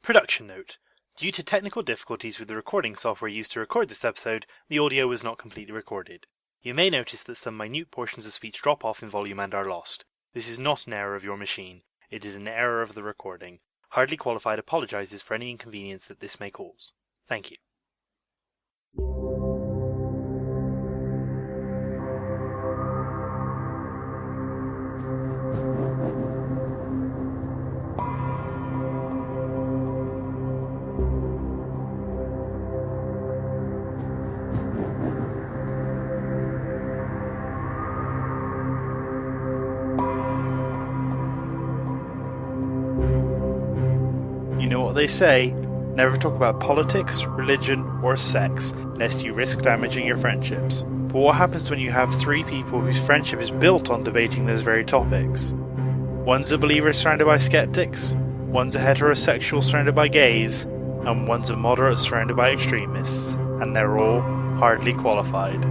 Production note. Due to technical difficulties with the recording software used to record this episode, the audio was not completely recorded. You may notice that some minute portions of speech drop off in volume and are lost. This is not an error of your machine. It is an error of the recording. Hardly Qualified apologizes for any inconvenience that this may cause. Thank you. You know what they say, never talk about politics, religion, or sex, lest you risk damaging your friendships. But what happens when you have three people whose friendship is built on debating those very topics? One's a believer surrounded by skeptics, one's a heterosexual surrounded by gays, and one's a moderate surrounded by extremists, and they're all hardly qualified.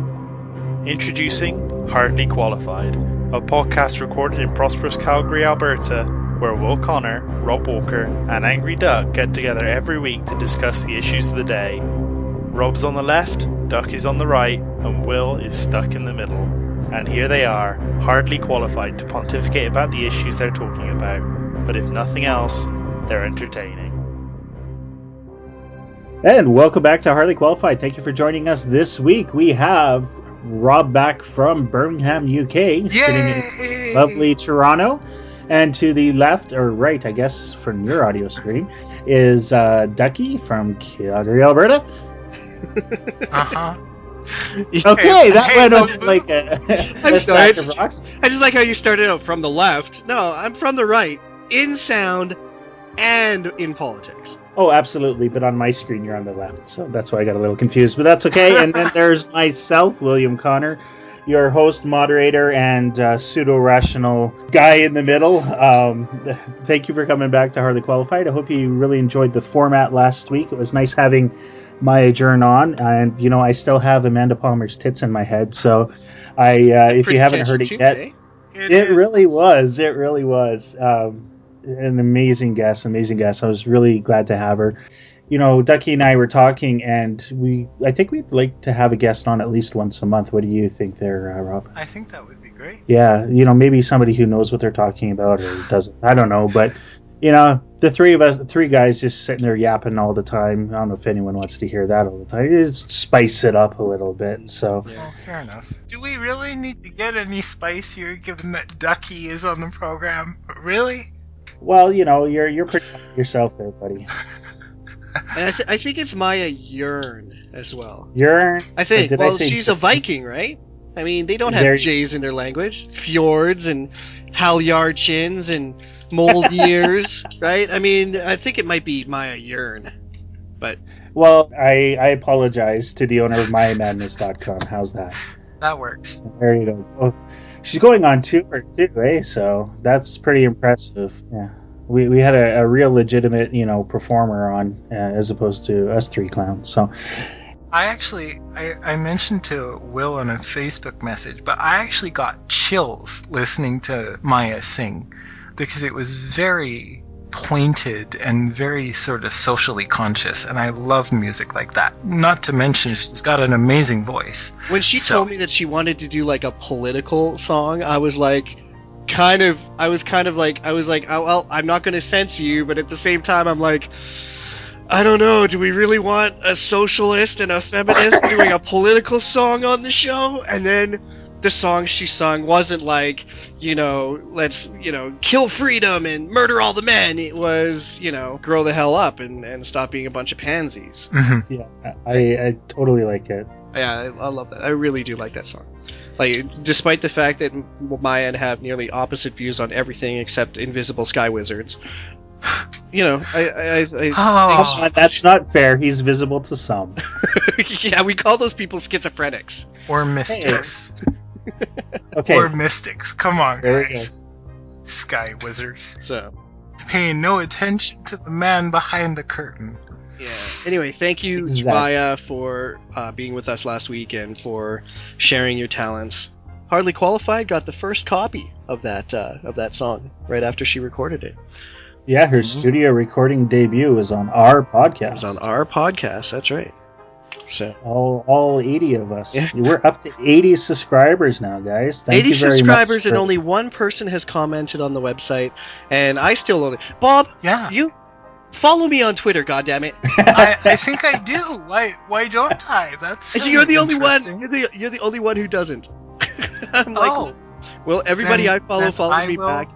Introducing Hardly Qualified, a podcast recorded in prosperous Calgary, Alberta, where Will Connor, Rob Walker, and Angry Duck get together every week to discuss the issues of the day. Rob's on the left, Duck is on the right, and Will is stuck in the middle. And here they are, hardly qualified to pontificate about the issues they're talking about. But if nothing else, they're entertaining. And welcome back to Hardly Qualified. Thank you for joining us this week. We have Rob back from Birmingham, UK, sitting in lovely Toronto. And to the left, or right, I guess, from your audio stream, is Ducky from Calgary, Alberta. Uh-huh. Okay, that went over like a sorry, sack of rocks. I just like how you started out from the left. No, I'm from the right, in sound and in politics. Oh, absolutely, but on my screen you're on the left, so that's why I got a little confused, but that's okay. And then there's myself, William Connor, your host, moderator, and pseudo-rational guy in the middle. Thank you for coming back to Hardly Qualified. I hope you really enjoyed the format last week. It was nice having Maya Jern on, and you know I still have Amanda Palmer's tits in my head. So, if you haven't heard it yet, it really was. It really was an amazing guest. I was really glad to have her. You know, Ducky and I were talking, and I think we'd like to have a guest on at least once a month. What do you think there, Rob? I think that would be great. Yeah, you know, maybe somebody who knows what they're talking about or doesn't. I don't know, but, you know, the three guys just sitting there yapping all the time. I don't know if anyone wants to hear that all the time. Just spice it up a little bit, so. Yeah. Well, fair enough. Do we really need to get any spicier given that Ducky is on the program? Really? Well, you know, you're pretty yourself there, buddy. And I think it's Maya Yearn as well. Yearn? I think. So she's a Viking, right? I mean, they don't have J's in their language. Fjords and halyarchins and mold years, right? I mean, I think it might be Maya Yearn. But well, I apologize to the owner of MayaMadness.com. How's that? That works. There you go. Well, she's going on tour too, eh? So that's pretty impressive. Yeah. We had a real legitimate, you know, performer on as opposed to us three clowns. So I mentioned to Will in a Facebook message, but I actually got chills listening to Maya sing because it was very pointed and very sort of socially conscious, and I love music like that. Not to mention she's got an amazing voice. When she told me that she wanted to do like a political song, I was like, I was like, oh, well, I'm not going to censor you, but at the same time, I'm like, I don't know, do we really want a socialist and a feminist doing a political song on the show? And then the song she sung wasn't like, you know, let's, you know, kill freedom and murder all the men. It was, you know, grow the hell up and stop being a bunch of pansies. Mm-hmm. Yeah, I totally like it. Yeah, I love that. I really do like that song. Like, despite the fact that Maya and have nearly opposite views on everything except invisible sky wizards, you know, I that's not fair. He's visible to some. Yeah, we call those people schizophrenics or mystics. Okay, or mystics. Come on, guys. Go. Sky wizard. So, paying no attention to the man behind the curtain. Yeah. Anyway, thank you, Maya, for being with us last week and for sharing your talents. Hardly Qualified got the first copy of that song right after she recorded it. Yeah, her studio recording debut was on our podcast. It was on our podcast. That's right. So all 80 of us. Yeah. We're up to 80 subscribers now, guys. Thank 80 you very subscribers much and only one person has commented on the website, and I still only... Bob, Yeah. you follow me on Twitter, goddammit. I think I do. Why don't I? That's really You're the only one. interesting. You're the only one who doesn't. I'm like, Oh. well, everybody Then- I follow then follows I me will- back.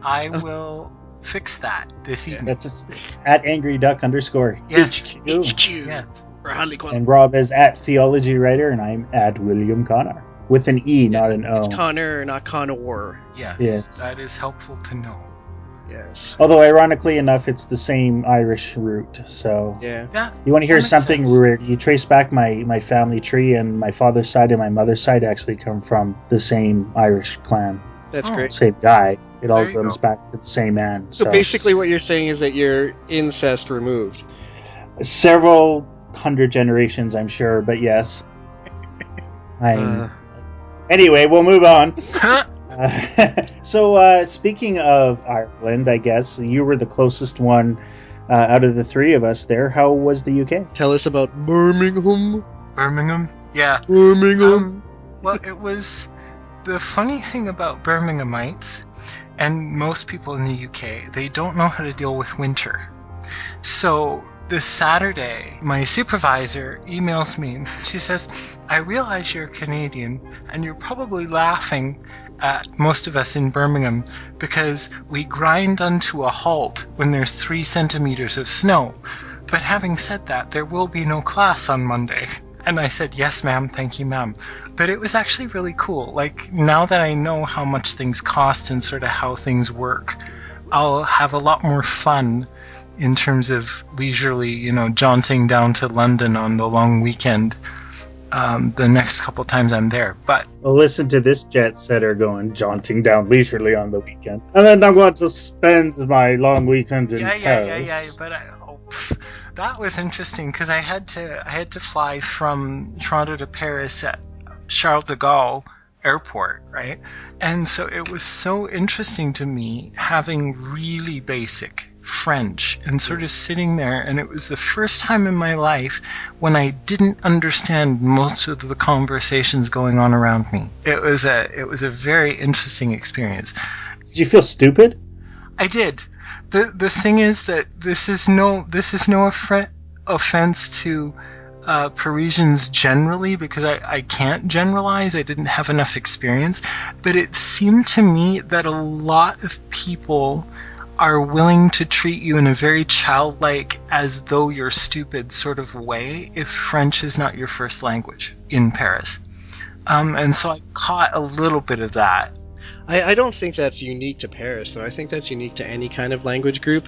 I will fix that this evening. That's at angryduck_. Yes. HQ. HQ. Yes. For Hadley Quinn. And Rob is at theology writer, and I'm at William Connor with an E, not an O. It's Connor, not Connor. Yes. Yes. That is helpful to know. Yes. Although, ironically enough, it's the same Irish root. So, Yeah. Yeah. you want to hear That makes something sense. where you trace back my family tree, and my father's side and my mother's side actually come from the same Irish clan. That's Oh. great. Same guy. It all There you goes go. back to the same man. So basically, what you're saying is that you're incest removed. several hundred generations, I'm sure, but yes. Anyway, we'll move on. So, speaking of Ireland, I guess you were the closest one out of the three of us there. How was the UK? Tell us about Birmingham. Birmingham? Yeah. Birmingham. Well, it was the funny thing about Birminghamites, and most people in the UK, they don't know how to deal with winter. So this Saturday, my supervisor emails me. She says, I realize you're Canadian, and you're probably laughing at most of us in Birmingham because we grind unto a halt when there's 3 centimeters of snow. But having said that, there will be no class on Monday. And I said, yes, ma'am, thank you, ma'am. But it was actually really cool. Like, now that I know how much things cost and sort of how things work, I'll have a lot more fun in terms of leisurely, jaunting down to London on the long weekend the next couple times I'm there. But Well, listen to this jet setter going jaunting down leisurely on the weekend. And then I'm going to spend my long weekend in Paris. yeah. But that was interesting because I had to fly from Toronto to Paris at Charles de Gaulle Airport, right? And so it was so interesting to me having really basic French and sort of sitting there, and it was the first time in my life when I didn't understand most of the conversations going on around me. It was a very interesting experience. Did you feel stupid? I did. The thing is that this is no offense to Parisians generally, because I can't generalize. I didn't have enough experience, but it seemed to me that a lot of people are willing to treat you in a very childlike, as though you're stupid sort of way if French is not your first language in Paris. And so I caught a little bit of that. I don't think that's unique to Paris, though. I think that's unique to any kind of language group.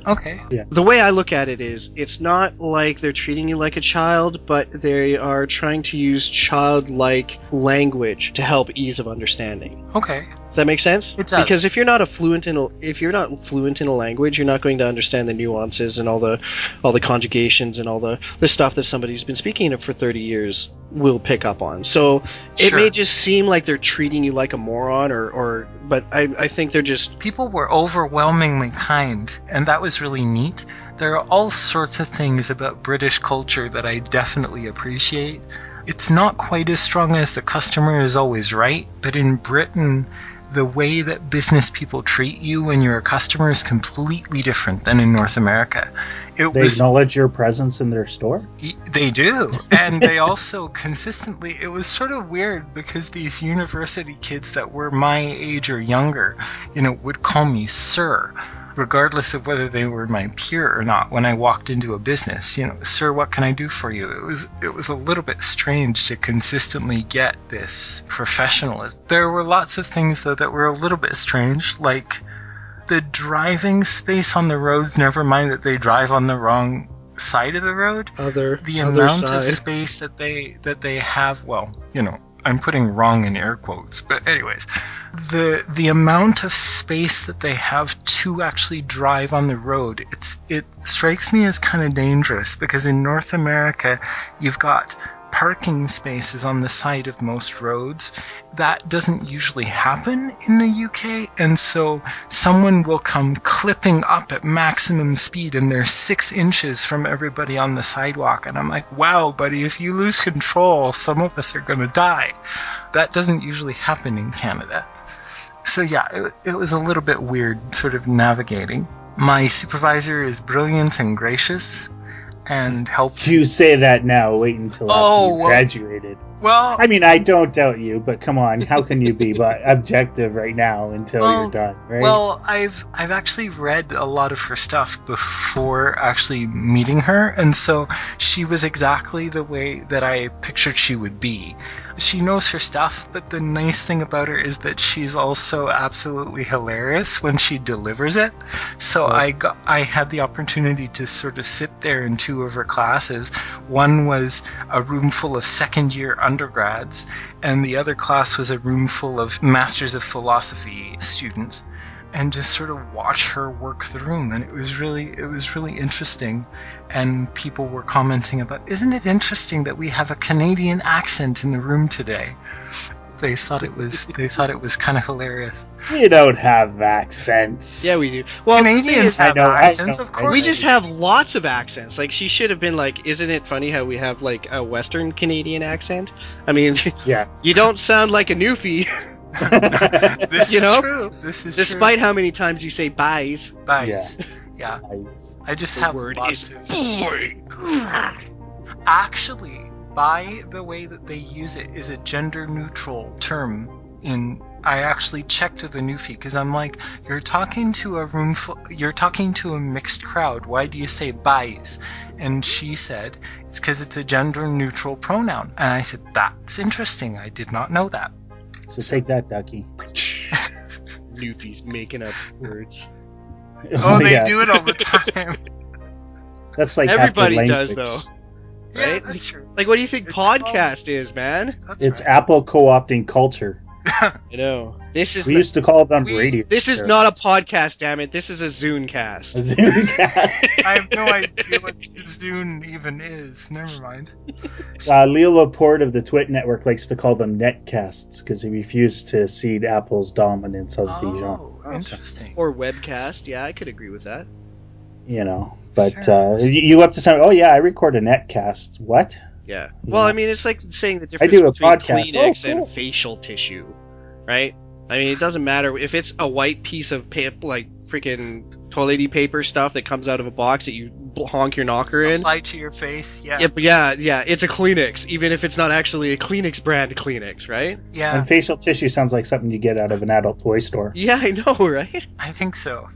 Okay. The way I look at it is, it's not like they're treating you like a child, but they are trying to use childlike language to help ease of understanding. Okay. Does that make sense? It does. Because if you're not fluent in a language, you're not going to understand the nuances and all the conjugations and all the stuff that somebody who's been speaking it for 30 years will pick up on. So it Sure. may just seem like they're treating you like a moron, but I think they're just... People were overwhelmingly kind, and that was really neat. There are all sorts of things about British culture that I definitely appreciate. It's not quite as strong as the customer is always right, but in Britain, the way that business people treat you when you're a customer is completely different than in North America. They acknowledge your presence in their store? They do. And they also consistently, it was sort of weird because these university kids that were my age or younger, would call me sir, regardless of whether they were my peer or not when I walked into a business. Sir, what can I do for you? It was a little bit strange to consistently get this professionalism. There were lots of things, though, that were a little bit strange, like the driving space on the roads, never mind that they drive on the wrong side of the road. The amount of space that they have, well, I'm putting wrong in air quotes, but anyways, the amount of space that they have to actually drive on the road, it strikes me as kind of dangerous, because in North America you've got parking spaces on the side of most roads. That doesn't usually happen in the UK, and so someone will come clipping up at maximum speed and they're 6 inches from everybody on the sidewalk, and I'm like, wow, buddy, if you lose control, some of us are going to die. That doesn't usually happen in Canada. So yeah, it was a little bit weird sort of navigating. My supervisor is brilliant and gracious and helped. You say that now, wait until after you graduated. Well, I mean, I don't doubt you, but come on, how can you be objective right now until you're done, right? Well, I've actually read a lot of her stuff before actually meeting her, and so she was exactly the way that I pictured she would be. She knows her stuff, but the nice thing about her is that she's also absolutely hilarious when she delivers it. So I had the opportunity to sort of sit there in 2 of her classes. One was a room full of second-year undergrads, and the other class was a room full of Masters of Philosophy students, and just sort of watch her work the room. And it was really interesting. And people were commenting about, isn't it interesting that we have a Canadian accent in the room today? They thought it was kind of hilarious. We don't have accents. Yeah, we do. Well, Canadians have accents, of course. We just have lots of accents. Like, she should have been like, isn't it funny how we have like a Western Canadian accent? I mean, yeah. You don't sound like a newfie. This is true. This is despite true. how many times you say buys. Buys. Yeah. Buys. I just The have word lots is of... Actually, by the way that they use it is a gender-neutral term. I actually checked with a newfie because I'm like, you're talking to a mixed crowd. Why do you say buys? And she said it's because it's a gender-neutral pronoun. And I said, that's interesting. I did not know that. So take that, Ducky. Newfies making up words. They do it all the time. That's like everybody does, though. Yeah, right? that's true. Like, what do you think podcast is, man? It's right. Apple co-opting culture. I know. We used to call them radio. This is not a podcast, damn it. This is a Zune-cast. A Zune-cast. I have no idea what Zune even is. Never mind. Leo Laporte of the Twit Network likes to call them netcasts because he refused to cede Apple's dominance of the genre. Oh, interesting. Or webcast. Yeah, I could agree with that. You know, but sure. You up to something? Oh yeah, I record a netcast. What? Yeah. Well, I mean, it's like saying the difference between Kleenex and facial tissue, right? I mean, it doesn't matter if it's a white piece of like freaking toiletty paper stuff that comes out of a box that you honk your knocker in. Apply to your face, yeah. Yeah, it's a Kleenex, even if it's not actually a Kleenex brand Kleenex, right? Yeah. And facial tissue sounds like something you get out of an adult toy store. Yeah, I know, right? I think so.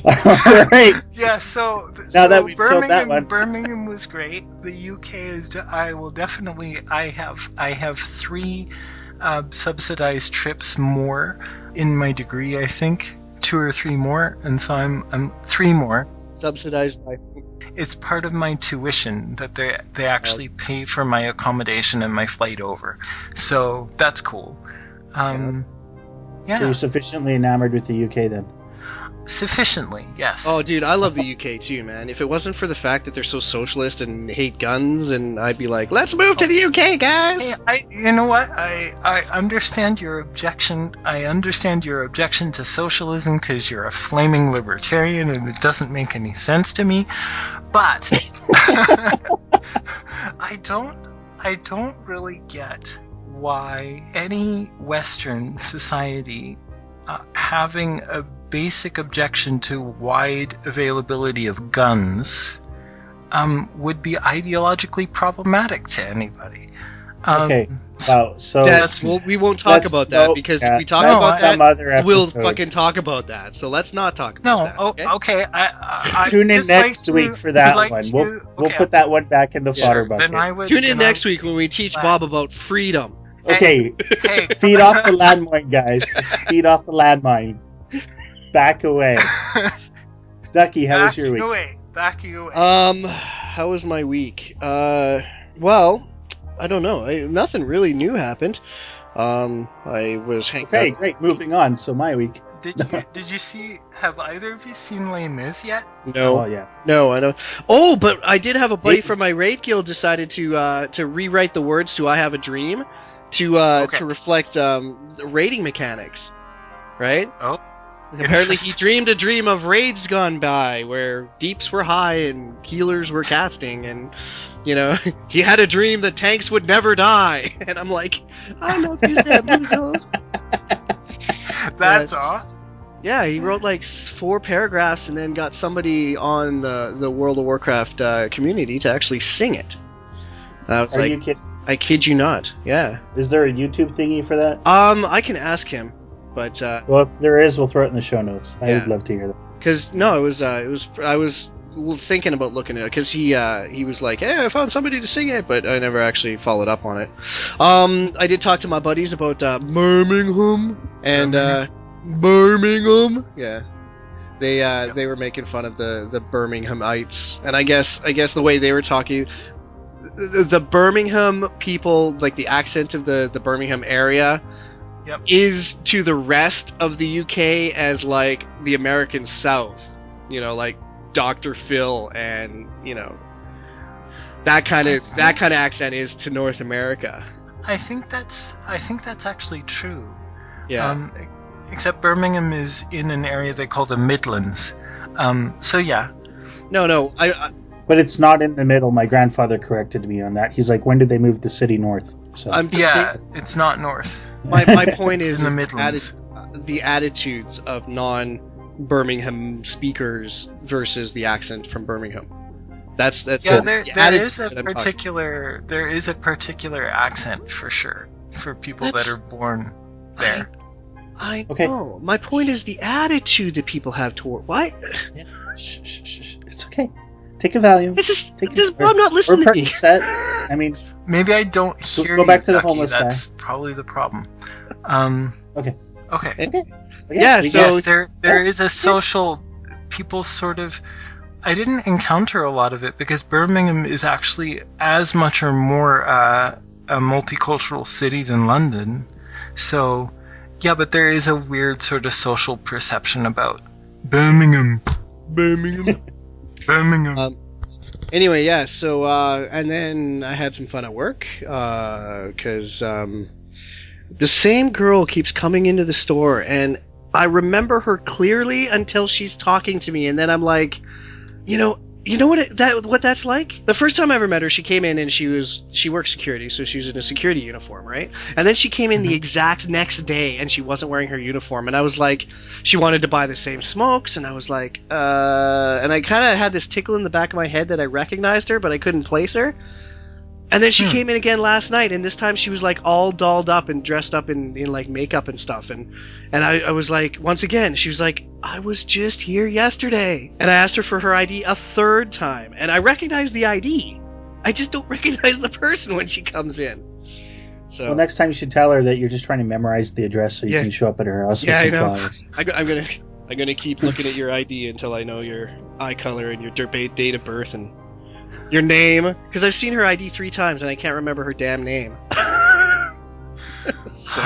All right. Yeah, so that we killed that one. Birmingham was great. The UK is. I will definitely. I have 3 subsidized trips more in my degree. I think 2 or 3 more, and so I'm 3 more. Subsidized by. It's part of my tuition that they actually pay for my accommodation and my flight over. So that's cool. Yeah. So you're sufficiently enamored with the UK then? Sufficiently, yes. Oh, dude, I love the UK too, man. If it wasn't for the fact that they're so socialist and hate guns, and I'd be like, let's move to the UK, guys. Hey, you know what? I understand your objection. I understand your objection to socialism because you're a flaming libertarian, and it doesn't make any sense to me. But I don't really get why any Western society having a basic objection to wide availability of guns would be ideologically problematic to anybody. Okay. So we won't talk about that because if we talk about that, we'll fucking talk about that. So let's not talk about that. Okay. I tune in next week for that one. We'll put that one back in the fodder bucket. Tune in next week when we teach Bob about freedom. Okay. Hey. Feed off the landmine, guys. Feed off the landmine. Back away. Ducky, how was your week? Back away. How was my week? Well, I don't know. Nothing really new happened. I was hanging out. Okay, great. Moving on. So my week. Did you see? Have either of you seen Les Mis yet? No. Oh yeah. No, I don't. Oh, but I did have a buddy from my raid guild decided to rewrite the words to "I Have a Dream" to reflect the raiding mechanics, right? Oh, apparently he dreamed a dream of raids gone by where deeps were high and healers were casting, and he had a dream that tanks would never die. And I'm like, I love you, Samuel. That's awesome. Yeah, he wrote like 4 paragraphs and then got somebody on the World of Warcraft community to actually sing it. And I was Are you kidding? I kid you not. Yeah. Is there a YouTube thingy for that? I can ask him, but Well, if there is, we'll throw it in the show notes. I would love to hear that. because no, I was thinking about looking at it because he was like, hey, I found somebody to sing it, but I never actually followed up on it. I did talk to my buddies about Birmingham and Birmingham. Yeah, they were making fun of the Birminghamites, and I guess the way they were talking, the Birmingham people, like the accent of the Birmingham area. Yep. Is to the rest of the UK as like the American South, like Dr. Phil and that kind of accent is to North America. I think that's actually true. Yeah. Except Birmingham is in an area they call the Midlands. So yeah. No, But it's not in the middle. My grandfather corrected me on that. He's like, when did they move the city north? So it's not north. My point It's is in the Midlands. the attitudes of non-Birmingham speakers versus the accent from Birmingham. That's There is a particular accent for sure for people that are born there. I know. My point is the attitude that people have toward why. Shh. It's okay. Take a Valium. I'm not listening to you. Set. I mean, maybe I don't hear go back you, to the Ducky. homeless guy. That's probably the problem. Okay. Yeah. So yes, there is a social. People sort of. I didn't encounter a lot of it because Birmingham is actually as much or more a multicultural city than London. So, yeah, but there is a weird sort of social perception about Birmingham. Anyway, yeah. So, and then I had some fun at work because the same girl keeps coming into the store, and I remember her clearly until she's talking to me, and then I'm like, you know what that's like? The first time I ever met her, she came in and she worked security, so she was in a security uniform, right? And then she came in the exact next day and she wasn't wearing her uniform, and I was like, she wanted to buy the same smokes, and I was like, and I kind of had this tickle in the back of my head that I recognized her, but I couldn't place her. And then she came in again last night, and this time she was like all dolled up and dressed up in like makeup and stuff, and I was like, once again, she was like, I was just here yesterday, and I asked her for her ID a third time, and I recognized the ID. I just don't recognize the person when she comes in. So well, next time you should tell her that you're just trying to memorize the address so you can show up at her house with some flowers. I'm gonna keep looking at your ID until I know your eye color and your date of birth and your name, because I've seen her ID 3 times and I can't remember her damn name. So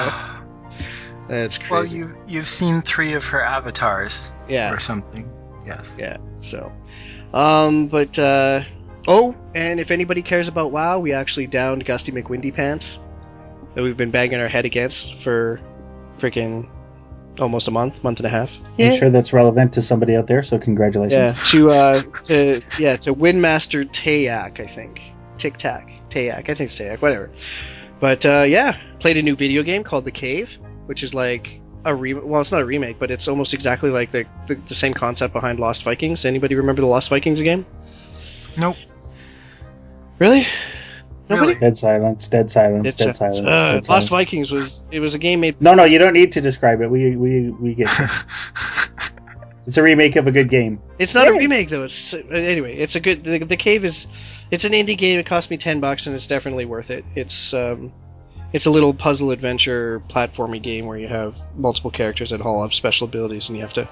that's crazy. Well, you've seen 3 of her avatars, or something. Yes. Yeah. So, and if anybody cares about WoW, we actually downed Gusty McWindy Pants that we've been banging our head against for freaking almost a month and a half. Yeah. I'm sure that's relevant to somebody out there, so congratulations. Yeah, to Windmaster Tayak, I think. Tayak, I think it's Tayak, whatever. But played a new video game called The Cave, which is like well, it's not a remake, but it's almost exactly like the same concept behind Lost Vikings. Anybody remember the Lost Vikings game? Nope. Really? Nobody? Really? Dead silence. Lost Vikings was a game made. No, you don't need to describe it. We get it. It's a remake of a good game. It's not a remake though. Anyway, it's a good. The Cave is. It's an indie game. It cost me $10, and it's definitely worth it. It's a little puzzle adventure platformy game where you have multiple characters that all have special abilities, and you have to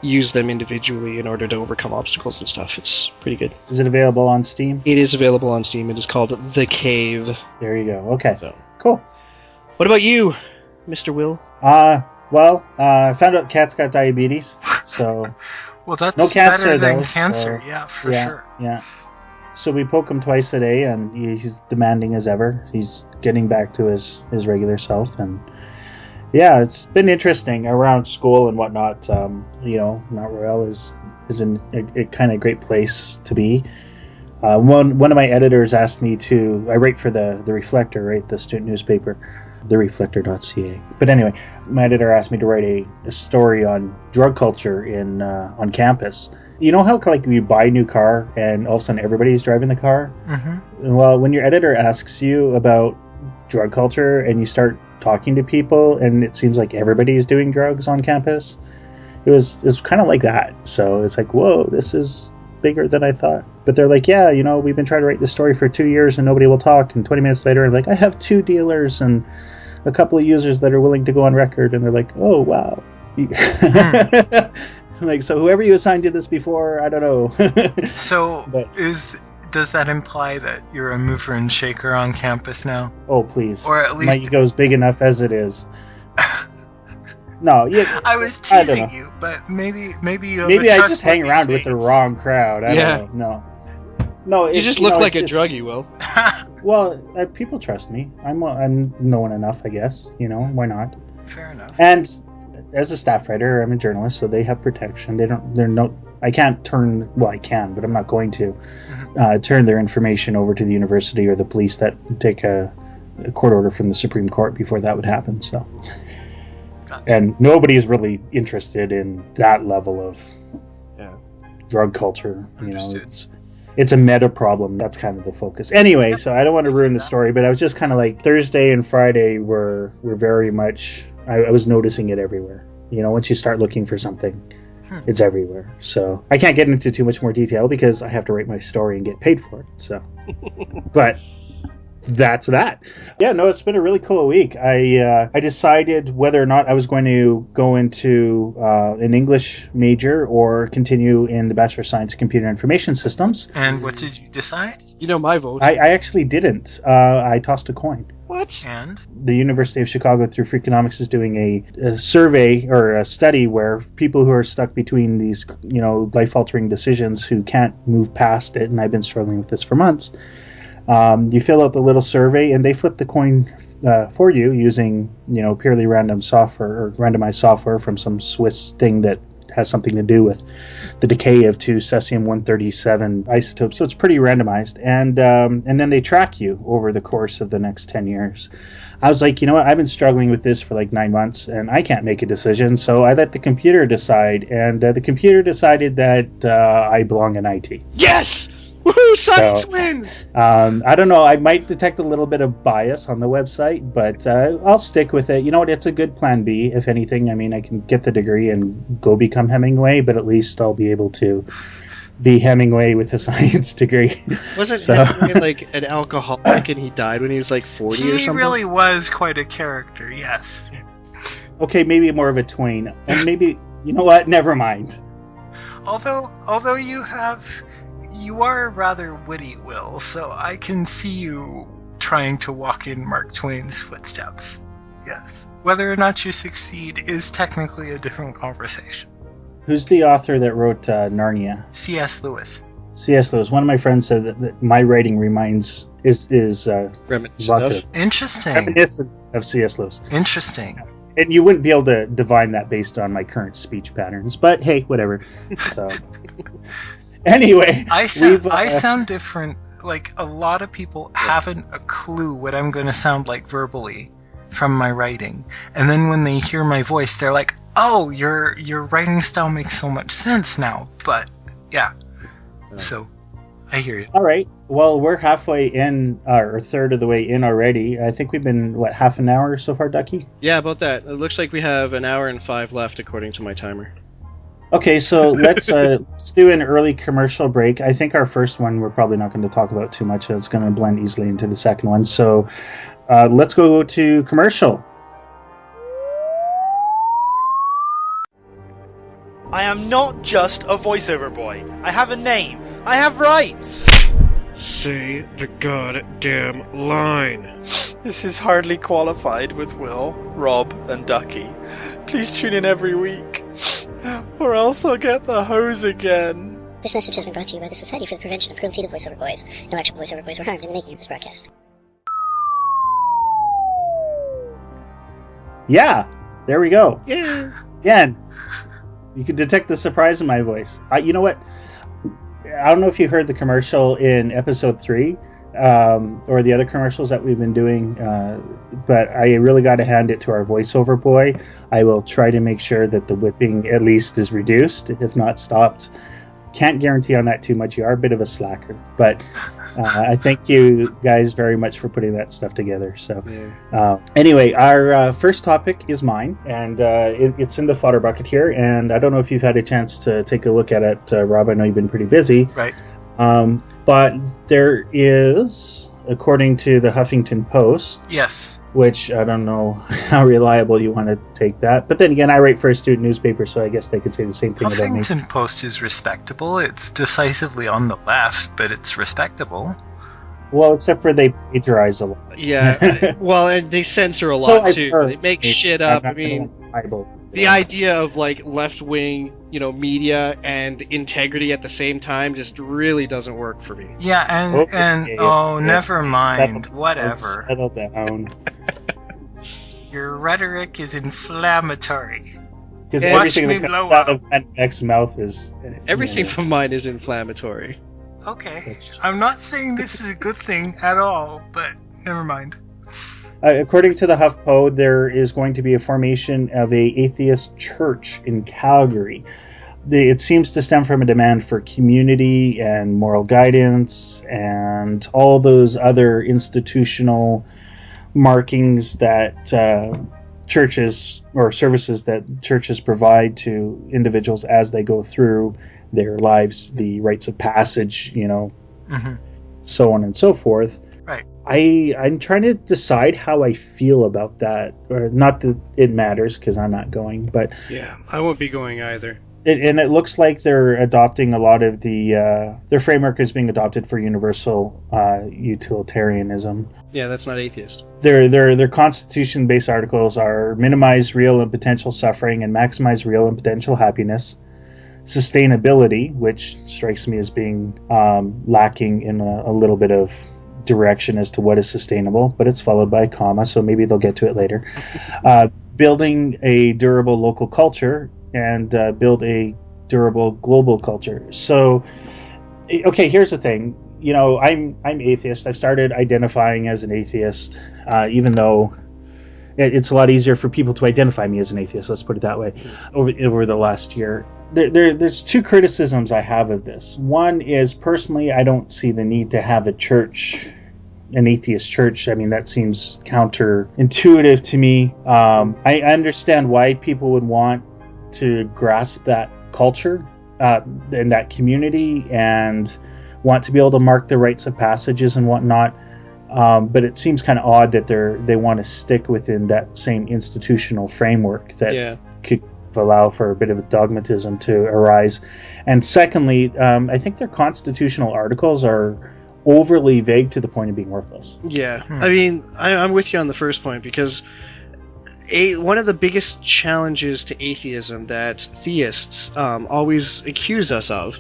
use them individually in order to overcome obstacles and stuff. It's pretty good. Is it available on Steam? It is available on Steam. It is called The Cave. There you go. Okay. So, cool. what about you, Mr. Will? Well, I found out Cat's got diabetes, so Well, that's no cancer better than though. cancer. So, Yeah, for sure. Yeah. So we poke him twice a day, and he's demanding as ever. He's getting back to his regular self, and yeah, it's been interesting around school and whatnot. Mount Royal is a kind of great place to be. One of my editors asked me to. I write for the Reflector, right, the student newspaper, thereflector.ca. But anyway, my editor asked me to write a story on drug culture on campus. You know how like you buy a new car and all of a sudden everybody's driving the car? Mm-hmm. Well, when your editor asks you about drug culture and you start talking to people and it seems like everybody's doing drugs on campus, it was kind of like that. So it's like, whoa, this is bigger than I thought. But they're like, yeah, we've been trying to write this story for 2 years and nobody will talk. And 20 minutes later, I'm like, I have 2 dealers and a couple of users that are willing to go on record. And they're like, oh, wow. Like, so whoever you assigned to this before, I don't know. So does that imply that you're a mover and shaker on campus now? Oh, please. Or at least my ego's big enough as it is. No, yeah. I was teasing you, but maybe you have maybe I just hang around with the wrong crowd. I don't know. No, you just look like a druggie, Will. Well, people trust me. I'm known enough, I guess. Why not? Fair enough. And as a staff writer, I'm a journalist, so they have protection. I can't turn. Well, I can, but I'm not going to turn their information over to the university or the police that take a court order from the Supreme Court before that would happen. So. And nobody's really interested in that level of drug culture. It's a meta problem. That's kind of the focus. Anyway, so I don't want to ruin the story, but I was just kind of like Thursday and Friday were very much. I was noticing it everywhere. Once you start looking for something, it's everywhere. So I can't get into too much more detail because I have to write my story and get paid for it. So, but. That's that. Yeah, no, it's been a really cool week. I decided whether or not I was going to go into an English major or continue in the Bachelor of Science Computer Information Systems. And what did you decide? My vote. I actually didn't. I tossed a coin. What? And? The University of Chicago through Freakonomics is doing a survey or a study where people who are stuck between these, life-altering decisions who can't move past it, and I've been struggling with this for months. You fill out the little survey, and they flip the coin for you using, purely random software or randomized software from some Swiss thing that has something to do with the decay of 2 cesium-137 isotopes. So it's pretty randomized, and then they track you over the course of the next 10 years. I was like, I've been struggling with this for like 9 months, and I can't make a decision, so I let the computer decide, and the computer decided that I belong in IT. Yes! Woohoo! Science wins! I don't know. I might detect a little bit of bias on the website, but I'll stick with it. You know what? It's a good plan B, if anything. I mean, I can get the degree and go become Hemingway, but at least I'll be able to be Hemingway with a science degree. Wasn't Hemingway like an alcoholic and he died when he was like 40 or something? He really was quite a character, yes. Okay, maybe more of a Twain. And maybe, you know what? Never mind. Although you are rather witty, Will, so I can see you trying to walk in Mark Twain's footsteps. Yes. Whether or not you succeed is technically a different conversation. Who's the author that wrote Narnia? C.S. Lewis. C.S. Lewis. One of my friends said that my writing is reminiscent. Interesting. Reminiscent of C.S. Lewis. Interesting. And you wouldn't be able to divine that based on my current speech patterns, but hey, whatever. So, anyway, I sound different. Like a lot of people haven't a clue what I'm going to sound like verbally from my writing, and then when they hear my voice, they're like, "Oh, your writing style makes so much sense now." But yeah, so I hear you. All right. Well, we're halfway in, or a third of the way in already. I think we've been, half an hour so far, Ducky? Yeah, about that. It looks like we have an hour and 5 left, according to my timer. Okay, so let's do an early commercial break. I think our first one we're probably not going to talk about too much. It's going to blend easily into the second one. So let's go to commercial. I am not just a voiceover boy. I have a name. I have rights. Say the goddamn line. This is Hardly Qualified with Will, Rob, and Ducky. Please tune in every week, or else I'll get the hose again. This message has been brought to you by the Society for the Prevention of Cruelty to Voiceover Boys. No actual voiceover boys were harmed in the making of this broadcast. Yeah, there we go. Yeah. Again, you can detect the surprise in my voice. You know what? I don't know if you heard the commercial in episode 3, or the other commercials that we've been doing, but I really got to hand it to our voiceover boy. I will try to make sure that the whipping at least is reduced, if not stopped. Can't guarantee on that too much. You are a bit of a slacker, but I thank you guys very much for putting that stuff together. So anyway, our first topic is mine, and it's in the fodder bucket here, and I don't know if you've had a chance to take a look at it, Rob. I know you've been pretty busy. Right. But there is, according to the Huffington Post, Yes. which I don't know how reliable you want to take that. But then again, I write for a student newspaper, so I guess they could say the same thing about me. Huffington Post is respectable. It's decisively on the left, but it's respectable. Well, except for they plagiarize a lot. Yeah. Well, and they censor a lot So I've too. heard. They make shit up. I mean, the idea of like left-wing, media and integrity at the same time just really doesn't work for me. Yeah, never mind. Whatever. Settle down. Your rhetoric is inflammatory. Because Yeah, everything watch me that blow comes out up. of X mouth is Everything from mine is inflammatory. Okay. That's- I'm not saying this is a good thing at all, but never mind. According to the HuffPo, there is going to be a formation of a atheist church in Calgary. It seems to stem from a demand for community and moral guidance and all those other institutional markings that churches or services that churches provide to individuals as they go through their lives, the rites of passage, so on and so forth. Right. I'm trying to decide how I feel about that, or not that it matters because I'm not going, but Yeah, I won't be going either. it looks like they're adopting a lot of their framework is being adopted for universal utilitarianism. Yeah, that's not atheist. Their constitution-based articles are minimize real and potential suffering and maximize real and potential happiness. Sustainability, which strikes me as being lacking in a little bit of direction as to what is sustainable, but it's followed by a comma, so maybe they'll get to it later. Building a durable local culture and build a durable global culture. So, okay, here's the thing. I'm atheist. I've started identifying as an atheist, even though it's a lot easier for people to identify me as an atheist. Let's put it that way. Over the last year, there's two criticisms I have of this. One is, personally, I don't see the need to have a church, an atheist church. I mean, that seems counterintuitive to me. I understand why people would want to grasp that culture and that community and want to be able to mark the rites of passages and whatnot. But it seems kind of odd that they want to stick within that same institutional framework that could allow for a bit of dogmatism to arise. And secondly, I think their constitutional articles are overly vague to the point of being worthless. Yeah, I mean, I'm with you on the first point, because one of the biggest challenges to atheism that theists always accuse us of,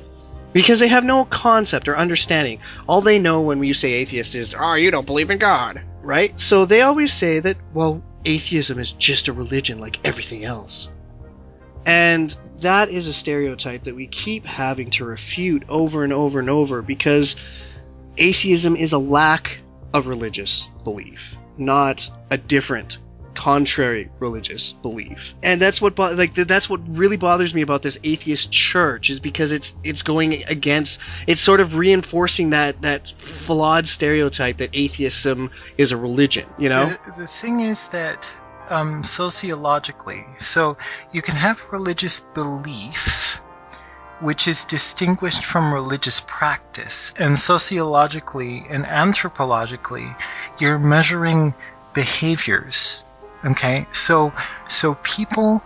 because they have no concept or understanding. All they know when you say atheist is, oh, you don't believe in God, right? So they always say that, well, atheism is just a religion like everything else. And that is a stereotype that we keep having to refute over and over and over, because atheism is a lack of religious belief, not a different, contrary religious belief. And that's what that's what really bothers me about this atheist church, is because it's going against, it's sort of reinforcing that flawed stereotype that atheism is a religion, The thing is that sociologically, so you can have religious belief which is distinguished from religious practice, and sociologically and anthropologically you're measuring behaviors. Okay, so people,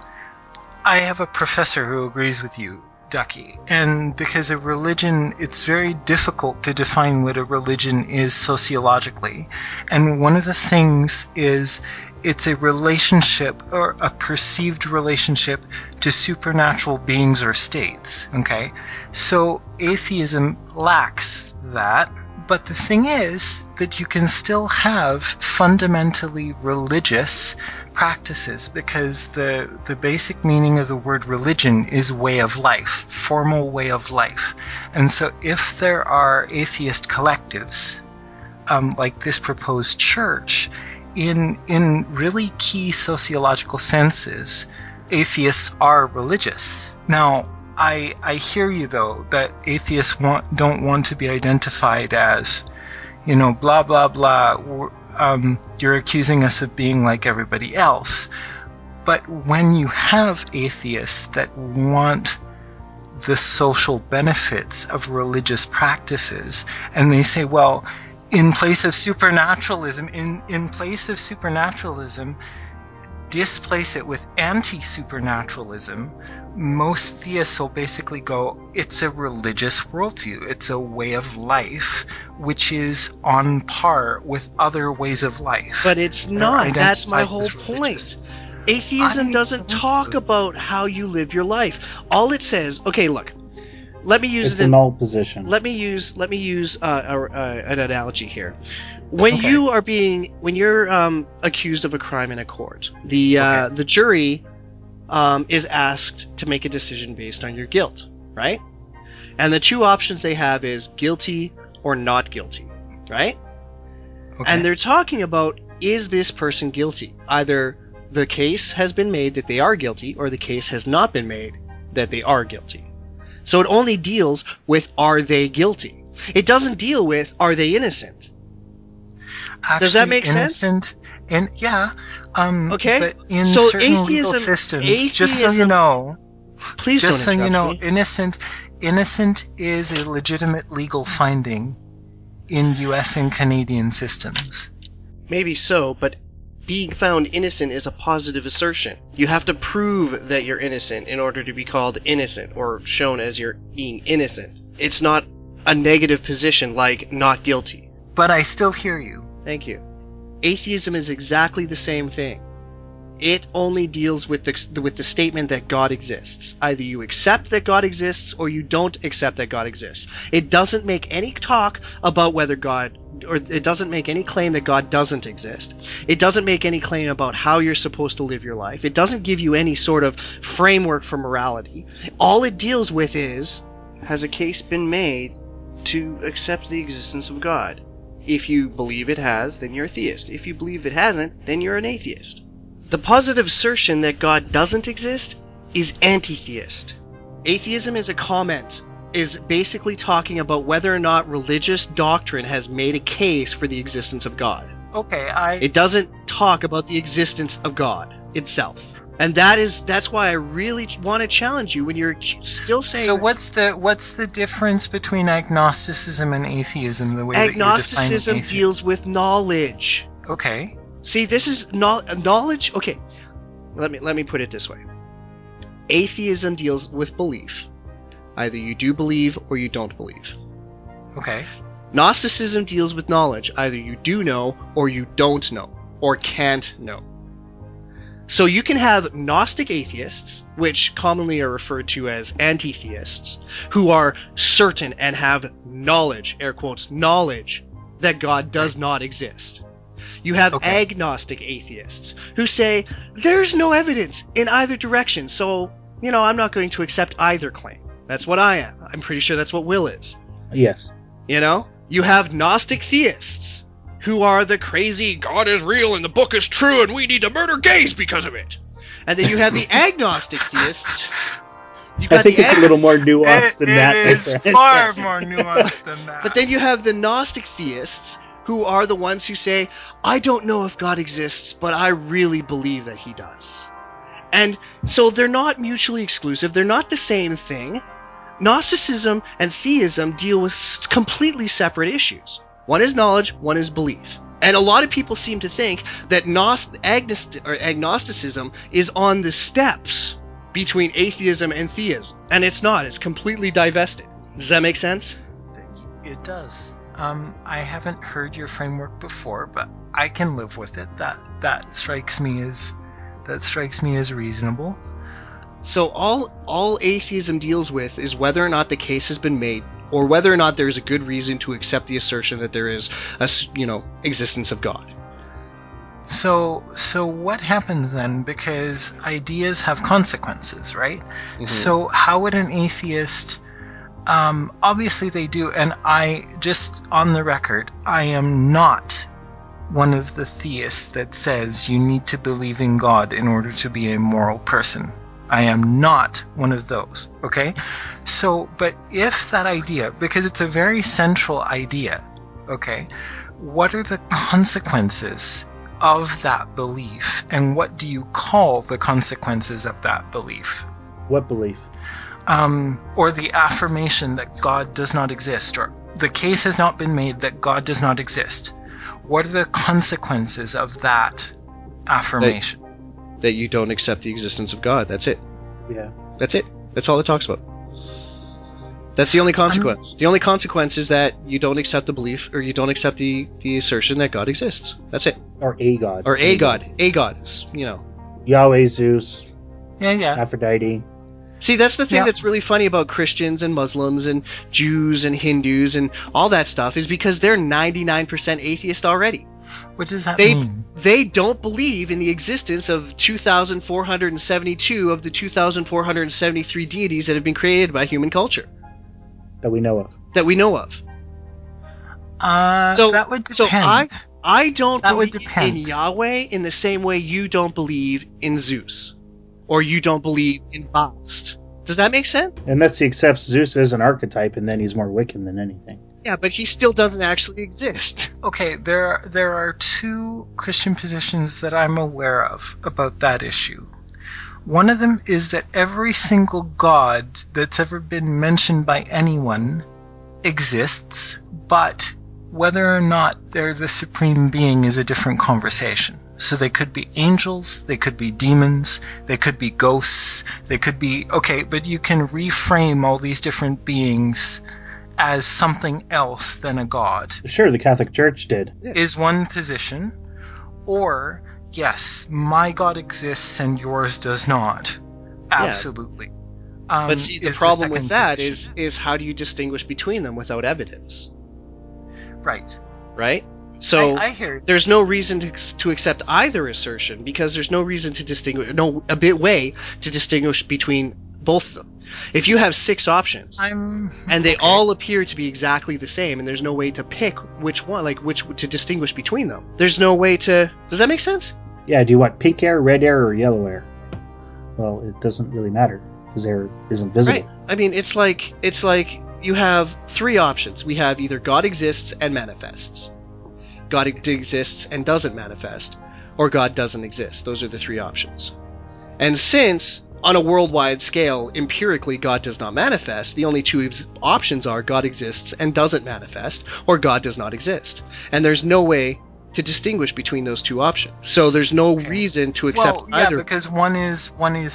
I have a professor who agrees with you Ducky. And because a religion, it's very difficult to define what a religion is sociologically. And one of the things is it's a relationship or a perceived relationship to supernatural beings or states. Okay? So atheism lacks that. But the thing is that you can still have fundamentally religious practices, because the basic meaning of the word religion is way of life, formal way of life. And so if there are atheist collectives, like this proposed church, in really key sociological senses, atheists are religious. Now, I hear you, though, that atheists don't want to be identified as, blah, blah, blah. You're accusing us of being like everybody else. But when you have atheists that want the social benefits of religious practices, and they say, well, in place of supernaturalism, displace it with anti-supernaturalism, most theists will basically go, it's a religious worldview. It's a way of life which is on par with other ways of life. But it's not. That's my whole point. Atheism doesn't talk about how you live your life. All it says, okay, look, let me use it's a null position. Let me use an analogy here. When you're accused of a crime in a court, the jury is asked to make a decision based on your guilt, right? And the two options they have is guilty or not guilty, right? Okay. And they're talking about, is this person guilty? Either the case has been made that they are guilty, or the case has not been made that they are guilty. So it only deals with, are they guilty? It doesn't deal with, are they innocent? Actually, does that make sense? Yeah. Okay. But in certain legal systems, just so you know, innocent is a legitimate legal finding in U.S. and Canadian systems. Maybe so, but being found innocent is a positive assertion. You have to prove that you're innocent in order to be called innocent or shown as you're being innocent. It's not a negative position like not guilty. But I still hear you. Thank you. Atheism is exactly the same thing. It only deals with the statement that God exists. Either you accept that God exists or you don't accept that God exists. It doesn't make any talk about whether God, or it doesn't make any claim that God doesn't exist. It doesn't make any claim about how you're supposed to live your life. It doesn't give you any sort of framework for morality. All it deals with is, has a case been made to accept the existence of God? If you believe it has, then you're a theist. If you believe it hasn't, then you're an atheist. The positive assertion that God doesn't exist is anti-theist. Atheism is a comment, is basically talking about whether or not religious doctrine has made a case for the existence of God. Okay, It doesn't talk about the existence of God itself. And that's why I really want to challenge you when you're still saying... So what's the difference between agnosticism and atheism, the way that you're defining Agnosticism deals with knowledge. Okay. See, this is knowledge... Okay, let me put it this way. Atheism deals with belief. Either you do believe or you don't believe. Okay. Gnosticism deals with knowledge. Either you do know or you don't know, or can't know. So you can have Gnostic atheists, which commonly are referred to as anti-theists, who are certain and have knowledge, air quotes, knowledge, that God does not exist. You have agnostic atheists, who say, there's no evidence in either direction, so, I'm not going to accept either claim. That's what I am. I'm pretty sure that's what Will is. Yes. You have Gnostic theists, who are the crazy, God is real and the book is true and we need to murder gays because of it. And then you have the agnostic theists. I think it's a little more nuanced than that. It is far more nuanced than that. But then you have the Gnostic theists, who are the ones who say, I don't know if God exists, but I really believe that he does. And so they're not mutually exclusive. They're not the same thing. Gnosticism and theism deal with completely separate issues. One is knowledge, one is belief. And a lot of people seem to think that agnosticism is on the steps between atheism and theism, and it's not. It's completely divested. Does that make sense? It does. I haven't heard your framework before, but I can live with it. That strikes me as reasonable. So all atheism deals with is whether or not the case has been made, or whether or not there's a good reason to accept the assertion that there is a existence of God. So what happens then? Because ideas have consequences, right? Mm-hmm. So how would an atheist? Obviously they do, and I just on the record, I am not one of the theists that says you need to believe in God in order to be a moral person. I am not one of those, okay? So, but if that idea, because it's a very central idea, okay, what are the consequences of that belief, and what do you call the consequences of that belief? What belief? Or the affirmation that God does not exist, or the case has not been made that God does not exist. What are the consequences of that affirmation? That you don't accept the existence of God. That's it. Yeah. That's it. That's all it talks about. That's the only consequence. The only consequence is that you don't accept the belief, or you don't accept the assertion that God exists. That's it. Or a God. Or a God. A God. Yahweh, Zeus. Yeah. Aphrodite. See, that's the thing that's really funny about Christians and Muslims and Jews and Hindus and all that stuff, is because they're 99% atheist already. What does that mean? They don't believe in the existence of 2,472 of the 2,473 deities that have been created by human culture. That we know of. So that would depend. So I don't believe in Yahweh in the same way you don't believe in Zeus. Or you don't believe in Bast. Does that make sense? Unless he accepts Zeus as an archetype, and then he's more Wiccan than anything. Yeah, but he still doesn't actually exist. Okay, there are two Christian positions that I'm aware of about that issue. One of them is that every single god that's ever been mentioned by anyone exists, but whether or not they're the supreme being is a different conversation. So they could be angels, they could be demons, they could be ghosts, they could be... Okay, but you can reframe all these different beings as something else than a god. Sure, the Catholic Church did. Is one position. Or, yes, my God exists and yours does not. Absolutely. Yeah. But see, the problem with that is how do you distinguish between them without evidence? Right? So I hear it. There's no reason to accept either assertion, because there's no reason to distinguish, way to distinguish between both of them. If you have 6 options, and they all appear to be exactly the same, and there's no way to pick which one, which to distinguish between them, there's no way to... Does that make sense? Yeah, do you want pink hair, red hair, or yellow hair? Well, it doesn't really matter, because hair isn't visible. Right. I mean, it's like you have 3 options. We have either God exists and manifests, God exists and doesn't manifest, or God doesn't exist. Those are the 3 options. And since, on a worldwide scale, empirically God does not manifest, the only 2 options are God exists and doesn't manifest, or God does not exist. And there's no way to distinguish between those 2 options. So there's no reason to accept either. Yeah, because one is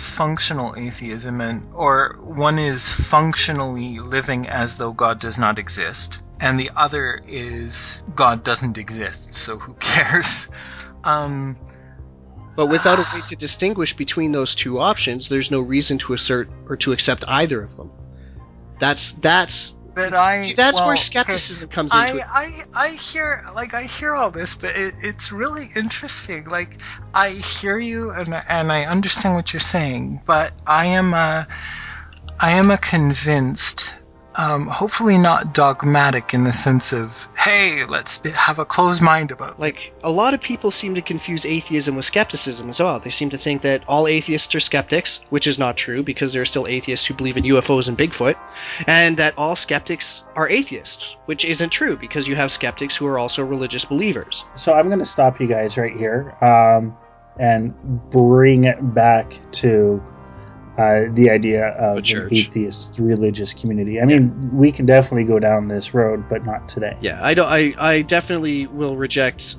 functional atheism, or one is functionally living as though God does not exist, and the other is God doesn't exist, so who cares? But without a way to distinguish between those 2 options, there's no reason to assert or to accept either of them. That's where skepticism comes into it. I hear all this, but it's really interesting. Like, I hear you and I understand what you're saying, but I am a convinced, hopefully not dogmatic in the sense of, hey, let's have a closed mind about it. A lot of people seem to confuse atheism with skepticism as well. They seem to think that all atheists are skeptics, which is not true, because there are still atheists who believe in UFOs and Bigfoot, and that all skeptics are atheists, which isn't true, because you have skeptics who are also religious believers. So I'm going to stop you guys right here and bring it back to the idea of an atheist religious community. I mean, we can definitely go down this road, but not today. Yeah, I definitely will reject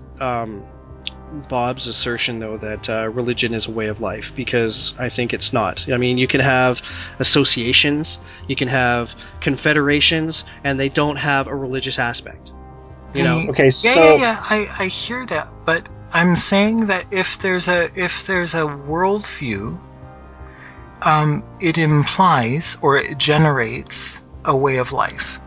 Bob's assertion, though, that religion is a way of life, because I think it's not. I mean, you can have associations, you can have confederations, and they don't have a religious aspect. You know? Okay, so I hear that, but I'm saying that if there's a worldview, it implies or it generates a way of life.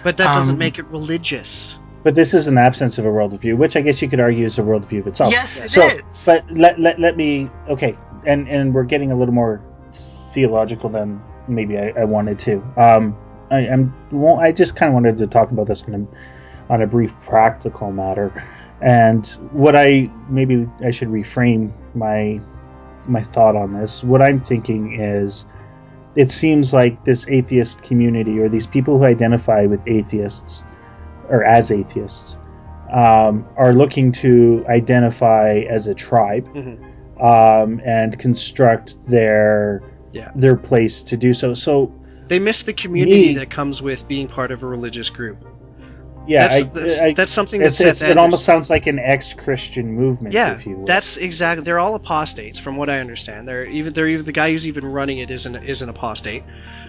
But that doesn't make it religious. But this is an absence of a worldview, which I guess you could argue is a worldview of itself. Yes, it is. But let me... Okay, and we're getting a little more theological than maybe I wanted to. I just kind of wanted to talk about this on a brief practical matter. And maybe I should reframe my thought on this. What I'm thinking is, it seems like this atheist community, or these people who identify with atheists or as atheists, are looking to identify as a tribe, and construct their place to do so. So they miss the community that comes with being part of a religious group. Yeah, that's something it almost sounds like an ex-Christian movement. Yeah, if you will. That's exactly. They're all apostates, from what I understand. They're even the guy who's even running it is an apostate.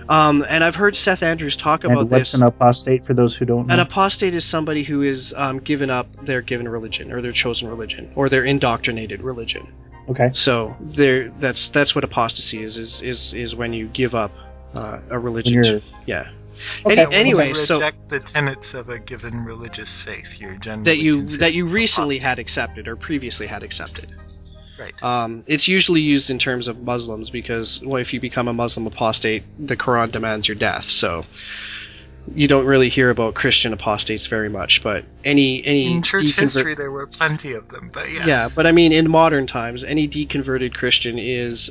And I've heard Seth Andrews talk about what's this. An apostate, for those who don't know? An apostate is somebody who is given up their given religion, or their chosen religion, or their indoctrinated religion. Okay. So that's what apostasy is when you give up a religion. Yeah. Okay. Anyway, you so reject the tenets of a given religious faith, you're generally that you recently apostate. had accepted or previously had accepted. Right. It's usually used in terms of Muslims because, well, if you become a Muslim apostate, the Quran demands your death. So you don't really hear about Christian apostates very much, but any in church history there were plenty of them, but yes. Yeah, but I mean in modern times, any deconverted Christian is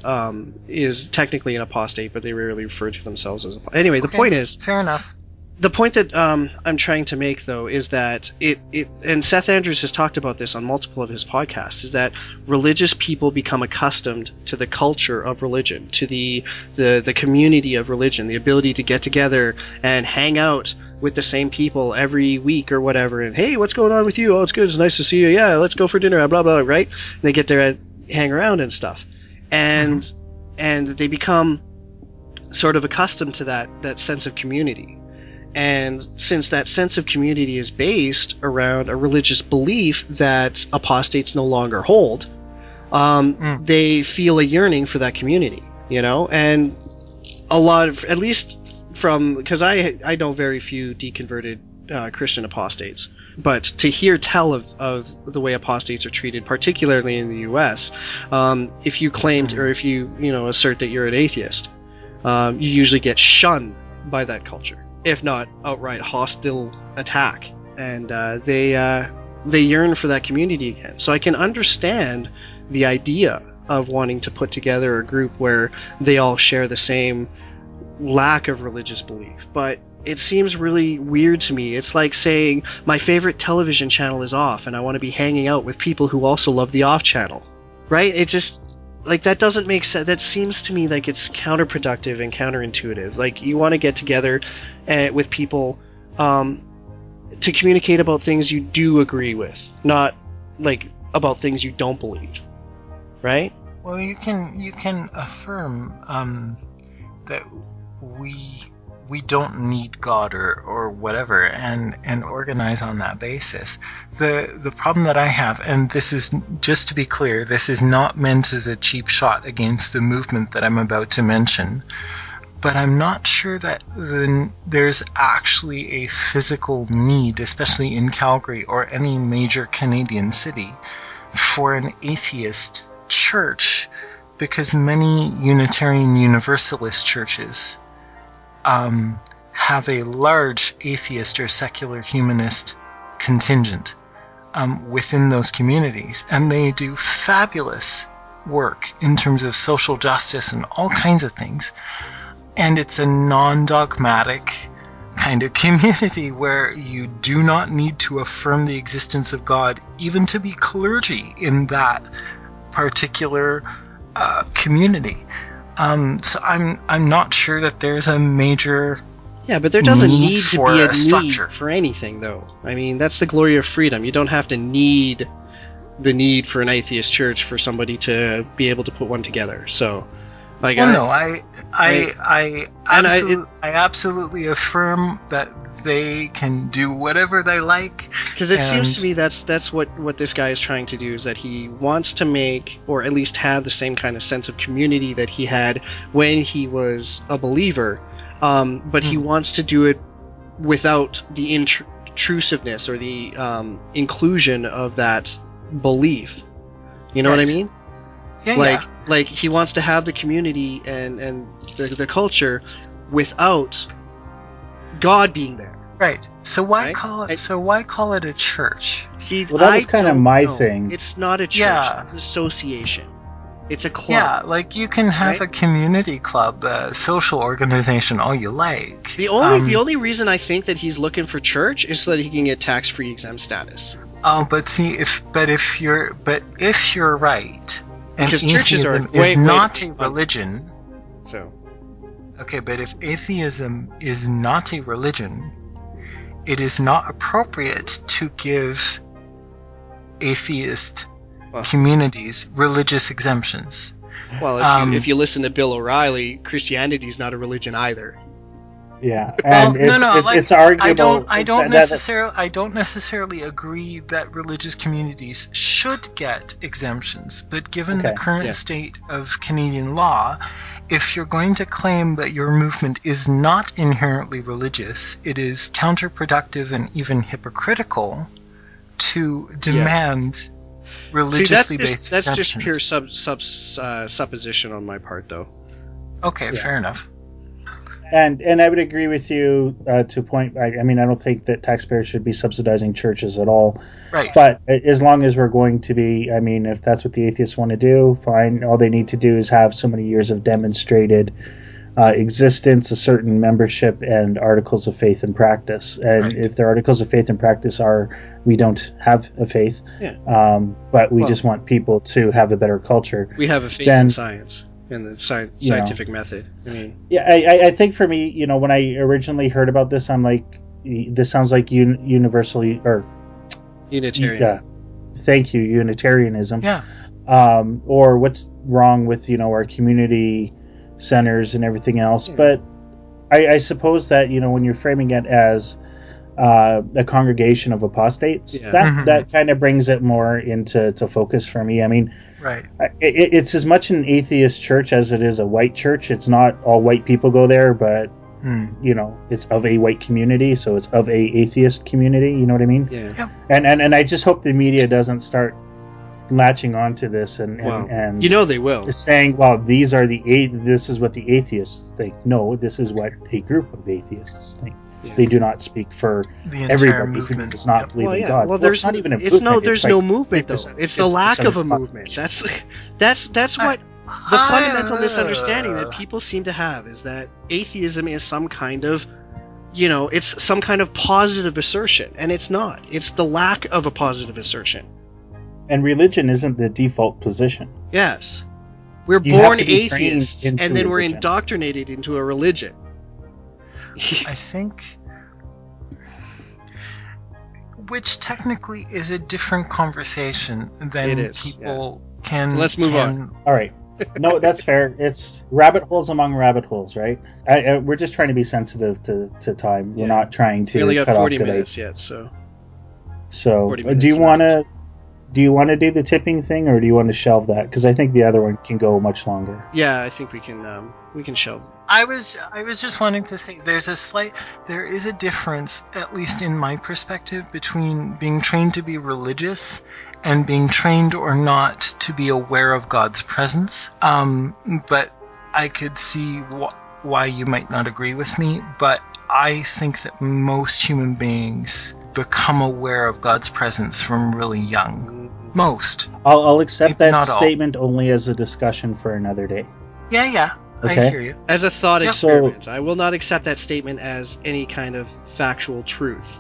technically an apostate, but they rarely refer to themselves as anyway. The point is, fair enough. The point that I'm trying to make, though, is that it and Seth Andrews has talked about this on multiple of his podcasts, is that religious people become accustomed to the culture of religion, to the community of religion, the ability to get together and hang out with the same people every week or whatever, and hey, what's going on with you? Oh, it's good, it's nice to see you. Yeah, let's go for dinner, blah blah, right? And they get there and hang around and stuff, and they become sort of accustomed to that sense of community. And since that sense of community is based around a religious belief that apostates no longer hold, they feel a yearning for that community, you know? And a lot of, at least from, because I know very few deconverted Christian apostates, but to hear tell of the way apostates are treated, particularly in the U.S., if you claimed, or if you assert that you're an atheist, you usually get shunned by that culture, if not outright hostile attack, and they yearn for that community again. So I can understand the idea of wanting to put together a group where they all share the same lack of religious belief, but it seems really weird to me. It's like saying my favorite television channel is off and I want to be hanging out with people who also love the off channel, right? It just, like, that doesn't make sense. That seems to me like it's counterproductive and counterintuitive. Like, you want to get together with people to communicate about things you do agree with, not like about things you don't believe, right? Well, you can affirm that we don't need God or whatever, and organize on that basis. The problem that I have, and this is, just to be clear, this is not meant as a cheap shot against the movement that I'm about to mention, but I'm not sure that there's actually a physical need, especially in Calgary or any major Canadian city, for an atheist church, because many Unitarian Universalist churches have a large atheist or secular humanist contingent within those communities, and they do fabulous work in terms of social justice and all kinds of things. And it's a non-dogmatic kind of community where you do not need to affirm the existence of God even to be clergy in that particular community. So I'm not sure that there's a major but there doesn't need to be a structure need for anything, though. I mean, that's the glory of freedom. You don't have to need the need for an atheist church for somebody to be able to put one together. So, like, I absolutely affirm that they can do whatever they like. Because it seems to me that's what this guy is trying to do, is that he wants to make, or at least have, the same kind of sense of community that he had when he was a believer, but he wants to do it without the intrusiveness or the inclusion of that belief. You know what I mean? Yeah, like he wants to have the community and the culture without God being there. Right. So why Right? call it? So why call it a church? See, Well, that was I kind of don't my know. thing. It's not a church. Yeah. It's an association. It's a club. Yeah, like you can have Right? a community club, a social organization, all you like. The only reason I think that he's looking for church is so that he can get tax-free exempt status. Oh, but see, if you're right, and Because churches are atheism is way, not way- a religion. So Okay, but if atheism is not a religion, it is not appropriate to give atheist Well. communities religious exemptions. well, if you listen to Bill O'Reilly, Christianity is not a religion either. Yeah, Well, and like, it's arguable. I don't that- necessarily agree that religious communities should get exemptions, but given the Okay, current yeah. state of Canadian law, if you're going to claim that your movement is not inherently religious, it is counterproductive and even hypocritical to demand religiously based that's just exemptions. pure supposition on my part, though. Okay, Yeah. fair enough. And I would agree with you to a point. I mean, I don't think that taxpayers should be subsidizing churches at all. Right. But as long as we're going to be, I mean, if that's what the atheists want to do, fine. All they need to do is have so many years of demonstrated existence, a certain membership, and articles of faith and practice. And Right. if their articles of faith and practice are, we don't have a faith, but we just want people to have a better culture. We have a faith Then- in science and the scientific method. I mean, Yeah, I think for me, when I originally heard about this, I'm like, this sounds like universally, or Unitarian. yeah, thank you, Unitarianism. Yeah. Or what's wrong with our community centers and everything else. Yeah. But I suppose that when you're framing it as a congregation of apostates, Yeah. that kind of brings it more into focus for me. I mean, Right. it's as much an atheist church as it is a white church. It's not all white people go there, but it's of a white community, so it's of a atheist community. You know what I mean? Yeah. And I just hope the media doesn't start latching onto this and They will. just saying, well, this is what the atheists think. No, this is what a group of atheists think. Yeah. They do not speak for The entire everybody who movement. does not Yep. believe Well, in yeah. God. Well, it's not even a movement. there's like no movement though. 50% It's the lack of a of the movement. That's what the fundamental misunderstanding that people seem to have is that atheism is some kind of, it's some kind of positive assertion, and it's not. It's the lack of a positive assertion. And religion isn't the default position. Yes. We're You have born to be trained atheists, into and then we're religion. indoctrinated into a religion. I think, which technically is a different conversation than It is, people can. So let's move on. All right. No, that's fair. It's rabbit holes among rabbit holes, right? We're just trying to be sensitive to time. We're Yeah. not trying to We only got cut 40 off good minutes ideas. yet, so. So, 40 minutes do you left. want to do the tipping thing, or do you want to shelve that? Because I think the other one can go much longer. Yeah, I think we can shelve. I was just wanting to say there is a difference, at least in my perspective, between being trained to be religious and being trained or not to be aware of God's presence. But I could see why you might not agree with me, but I think that most human beings become aware of God's presence from really young. Most. I'll accept If that not all. statement only as a discussion for another day. Yeah, Okay. I hear you. As a thought Yep. experiment, I will not accept that statement as any kind of factual truth.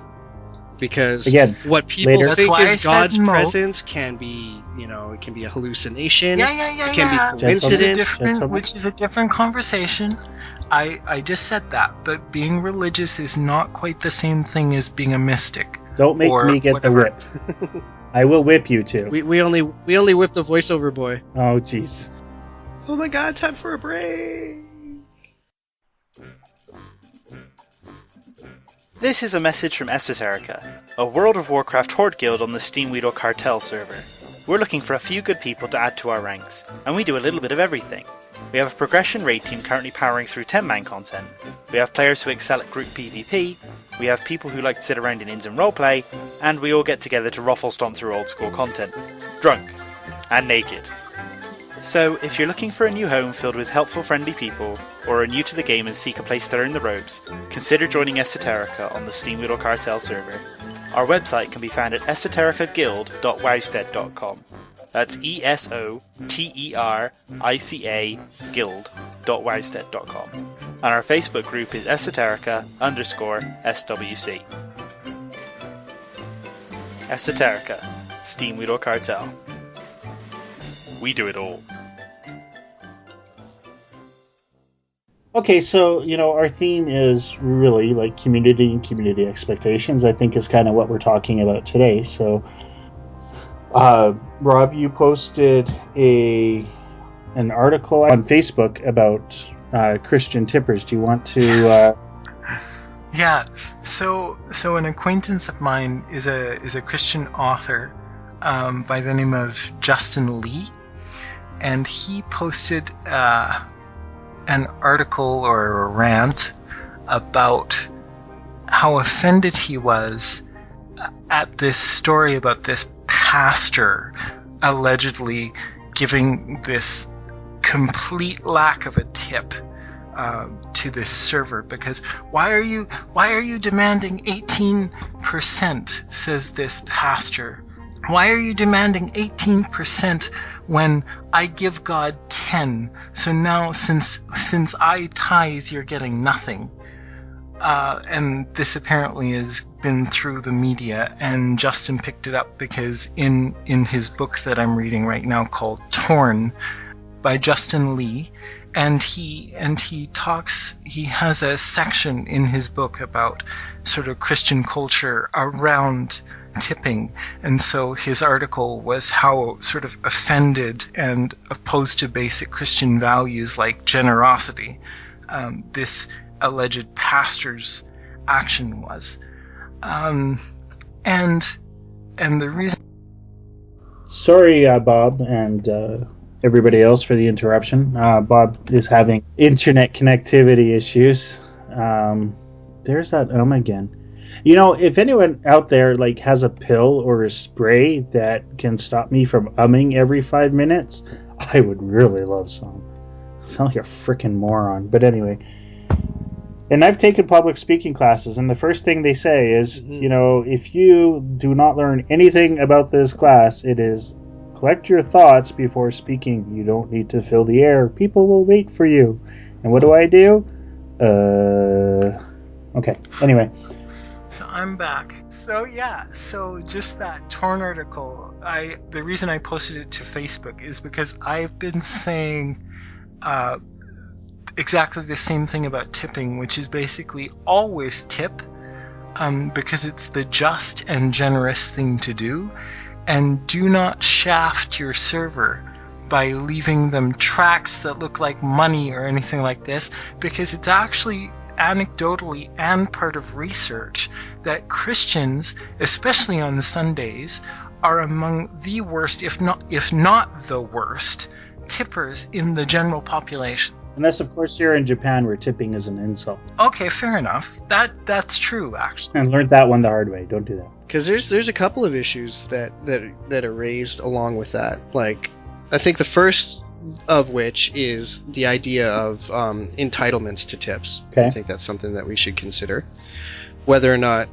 Because Again, what people later. That's think why I is said God's most. presence can be, it can be a hallucination. Yeah. It can be coincidence. Which is a different conversation. I just said that, but being religious is not quite the same thing as being a mystic. Don't make or me get whatever. the whip. I will whip you too. We only whip the voiceover boy. Oh, jeez. Oh my god, time for a break. This is a message from Esoterica, a World of Warcraft horde guild on the Steamweedle Cartel server. We're looking for a few good people to add to our ranks, and we do a little bit of everything. We have a progression raid team currently powering through 10-man content. We have players who excel at group PvP, we have people who like to sit around in inns and roleplay, and we all get together to ruffle stomp through old school content. Drunk. And naked. So, if you're looking for a new home filled with helpful, friendly people, or are new to the game and seek a place to learn the ropes, consider joining Esoterica on the Steamweedle Cartel server. Our website can be found at esotericaguild.wowstead.com. That's ESOTERICA guild.wowstead.com. And our Facebook group is esoterica_SWC. Esoterica, Steamweedle Cartel. We do it all. Okay, so, our theme is really like community and community expectations, I think is kind of what we're talking about today. So, Rob, you posted an article on Facebook about Christian tippers. Do you want to... Yeah, so an acquaintance of mine is a Christian author by the name of Justin Lee, and he posted an article or a rant about how offended he was at this story about this pastor allegedly giving this complete lack of a tip to this server, because why are you demanding 18%, says this pastor. Why are you demanding 18% when I give God 10? So now since I tithe, you're getting nothing. And this apparently has been through the media, and Justin picked it up because in his book that I'm reading right now called Torn by Justin Lee, and he has a section in his book about sort of Christian culture around tipping, and so his article was how sort of offended and opposed to basic Christian values like generosity this alleged pastor's action was, and the reason. Sorry, Bob, and everybody else for the interruption. Bob is having internet connectivity issues. There's that again. If anyone out there has a pill or a spray that can stop me from umming every 5 minutes, I would really love some. I sound like a freaking moron, but anyway. And I've taken public speaking classes, and the first thing they say is, if you do not learn anything about this class, it is collect your thoughts before speaking. You don't need to fill the air. People will wait for you. And what do? Okay. Anyway. So I'm back. So just that Torn article, the reason I posted it to Facebook is because I've been saying exactly the same thing about tipping, which is basically always tip, because it's the just and generous thing to do, and do not shaft your server by leaving them tracks that look like money or anything like this, because it's actually anecdotally and part of research that Christians, especially on Sundays, are among the worst, if not the worst, tippers in the general population. Unless, of course, you're in Japan where tipping is an insult. Okay, fair enough. That's true, actually. And learned that one the hard way. Don't do that. Because there's a couple of issues that are raised along with that. I think the first of which is the idea of entitlements to tips. Okay. I think that's something that we should consider. Whether or not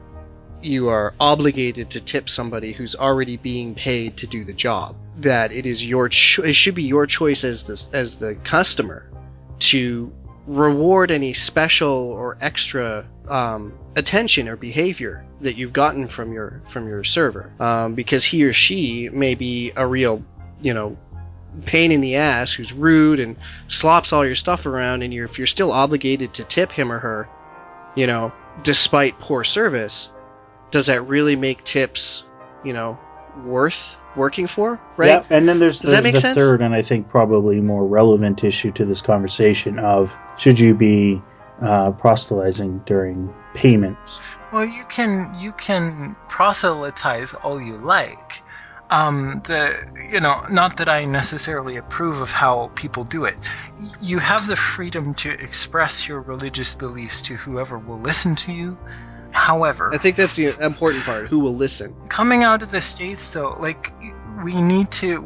you are obligated to tip somebody who's already being paid to do the job. That it is it should be your choice as the customer to reward any special or extra attention or behavior that you've gotten from your server, because he or she may be a real pain in the ass who's rude and slops all your stuff around, and if you're still obligated to tip him or her, despite poor service, does that really make tips worth working for, right? Yeah, and then there's Does that make the sense? third, and I think probably more relevant issue to this conversation of should you be proselytizing during payments? Well, you can proselytize all you like. Not that I necessarily approve of how people do it. You have the freedom to express your religious beliefs to whoever will listen to you. However, I think that's the important part. Who will listen? Coming out of the States, though, like we need to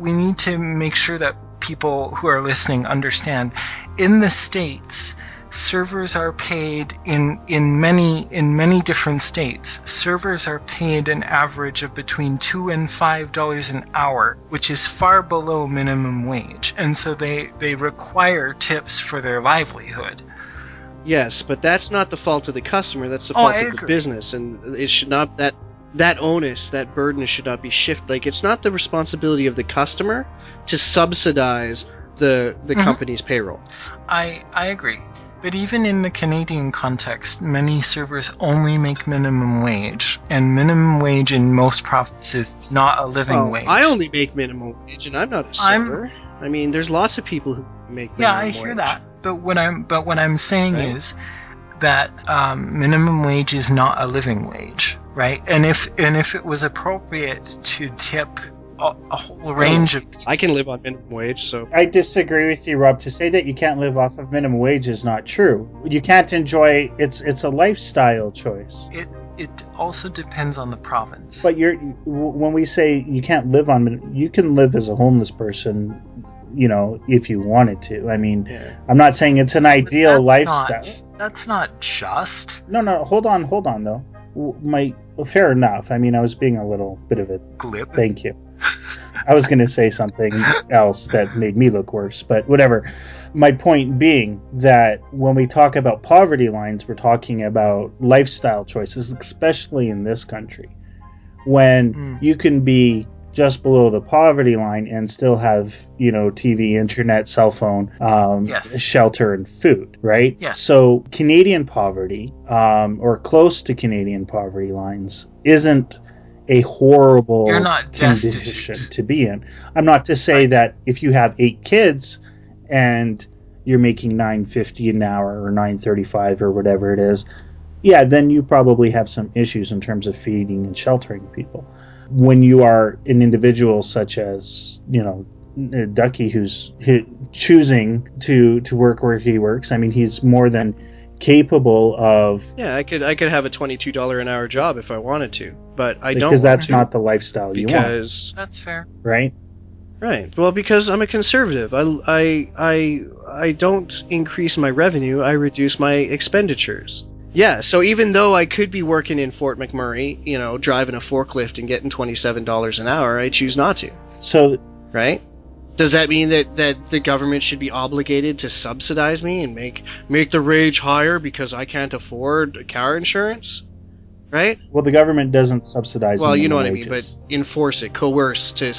make sure that people who are listening understand. In the States, servers are paid in many different states. Servers are paid an average of between $2 and $5 an hour, which is far below minimum wage, and so they require tips for their livelihood. Yes, but that's not the fault of the customer. That's the fault of the business, and it should not that onus, that burden should not be shifted. Like, it's not the responsibility of the customer to subsidize the company's payroll. I agree. But even in the Canadian context, many servers only make minimum wage, and minimum wage in most provinces is not a living wage. I only make minimum wage, and I'm not a server. I mean, there's lots of people who make minimum wage. Yeah, I hear that. But what I'm saying is that minimum wage is not a living wage, right? And if it was appropriate to tip a whole range of people. I can live on minimum wage, so I disagree with you, Rob. To say that you can't live off of minimum wage is not true. You can't enjoy it's a lifestyle choice. It also depends on the province. But when we say you can't live on, you can live as a homeless person, if you wanted to. I mean, I'm not saying it's an ideal lifestyle. That's not just. No. Hold on though. Fair enough. I mean, I was being a little bit of a glib. Thank you. I was going to say something else that made me look worse, but whatever. My point being that when we talk about poverty lines, we're talking about lifestyle choices, especially in this country, when you can be just below the poverty line and still have, TV, internet, cell phone, shelter, and food, right? Yes. So Canadian poverty, or close to Canadian poverty lines, isn't a horrible condition to be in. I'm not to say that if you have 8 kids and you're making $9.50 an hour or $9.35 or whatever it is, then you probably have some issues in terms of feeding and sheltering people. When you are an individual such as, Ducky, who's choosing to work where he works, I mean, he's more than capable of... Yeah, I could have a $22 an hour job if I wanted to, but I don't. Because that's not the lifestyle you want. Because that's fair. Right? Right. Well, because I'm a conservative. I don't increase my revenue, I reduce my expenditures. Yeah, so even though I could be working in Fort McMurray, driving a forklift and getting $27 an hour, I choose not to. So... Right? Does that mean that the government should be obligated to subsidize me and make the wage higher because I can't afford car insurance? Right? Well, the government doesn't subsidize. Well, you know what wages. I mean, but enforce it, coerce to,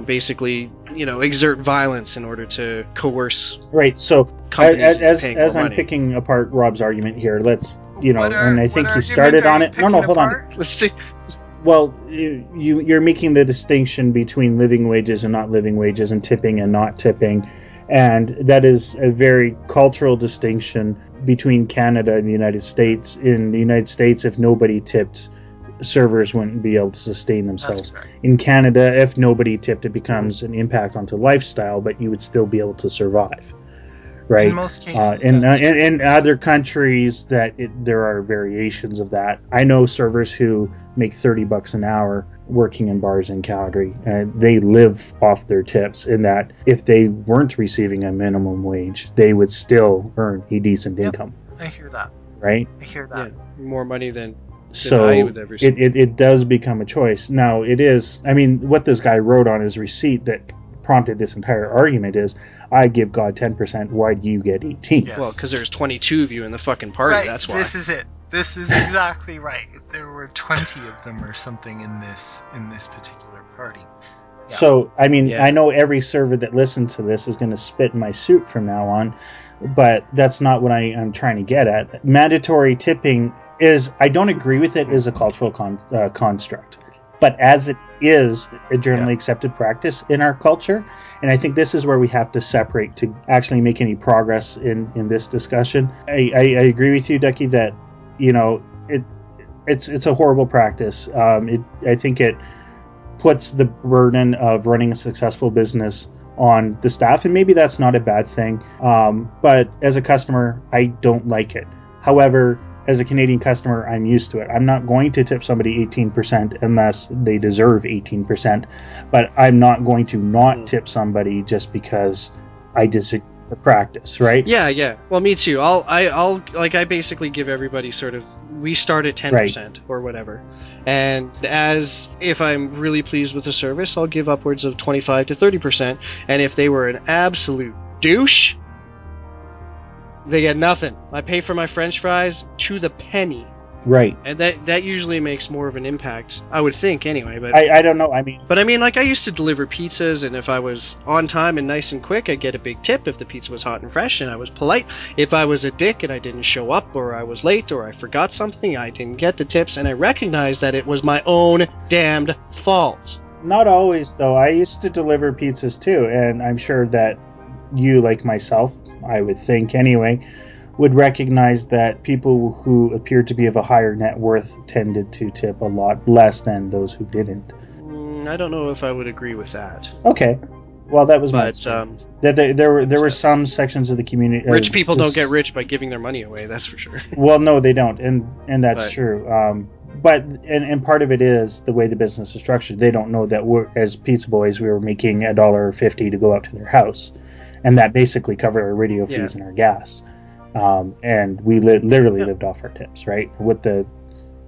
basically, exert violence in order to coerce. Right. So as I'm picking apart Rob's argument here, let's and I think he started on it. No, hold on. Let's see. Well, you're making the distinction between living wages and not living wages, and tipping and not tipping, and that is a very cultural distinction between Canada and the United States. In the United States, if nobody tipped, servers wouldn't be able to sustain themselves. In Canada, if nobody tipped, it becomes an impact onto lifestyle, but you would still be able to survive. Right. In most cases, in other countries, there are variations of that. I know servers who make $30 an hour working in bars in Calgary, and they live off their tips. In that, if they weren't receiving a minimum wage, they would still earn a decent income. I hear that. Right. I hear that. Yeah, more money than. So it does become a choice. Now it is. I mean, what this guy wrote on his receipt that prompted this entire argument is, I give God 10%, why do you get 18? Yes. Well, because there's 22 of you in the fucking party, right, that's why. This is it. This is exactly right. There were 20 of them or something in this particular party. Yeah. So, I mean, I know every server that listens to this is going to spit in my suit from now on, but that's not what I'm trying to get at. Mandatory tipping I don't agree with it as a cultural construct. but as it is a generally accepted practice in our culture. And I think this is where we have to separate to actually make any progress in this discussion. I agree with you, Ducky, that, you know, it's a horrible practice. I think it puts the burden of running a successful business on the staff, and maybe that's not a bad thing. But as a customer, I don't like it. However, as a Canadian customer, I'm used to it. I'm not going to tip somebody 18% unless they deserve 18%, but I'm not going to not tip somebody just because I disagree with the practice, right? Yeah. Well, me too. I basically give everybody sort of, we start at 10% or whatever. And as if I'm really pleased with the service, I'll give upwards of 25 to 30%. And if they were an absolute douche, they get nothing. I pay for my French fries to the penny. Right. And that usually makes more of an impact, I would think, anyway. But I don't know. But like, I used to deliver pizzas, and if I was on time and nice and quick, I'd get a big tip if the pizza was hot and fresh, and I was polite. If I was a dick and I didn't show up, or I was late, or I forgot something, I didn't get the tips, and I recognized that it was my own damned fault. Not always, though. I used to deliver pizzas, too, and I'm sure that you, like myself, I would think anyway, would recognize that people who appeared to be of a higher net worth tended to tip a lot less than those who didn't. I don't know if I would agree with that. Okay. Well, that was my experience. There were some sections of the community... Rich people don't get rich by giving their money away, that's for sure. Well, no, they don't, and that's true. But part of it is the way the business is structured. They don't know that as pizza boys, we were making $1.50 to go out to their house. And that basically covered our radio fees and our gas. And we literally lived off our tips, right? With the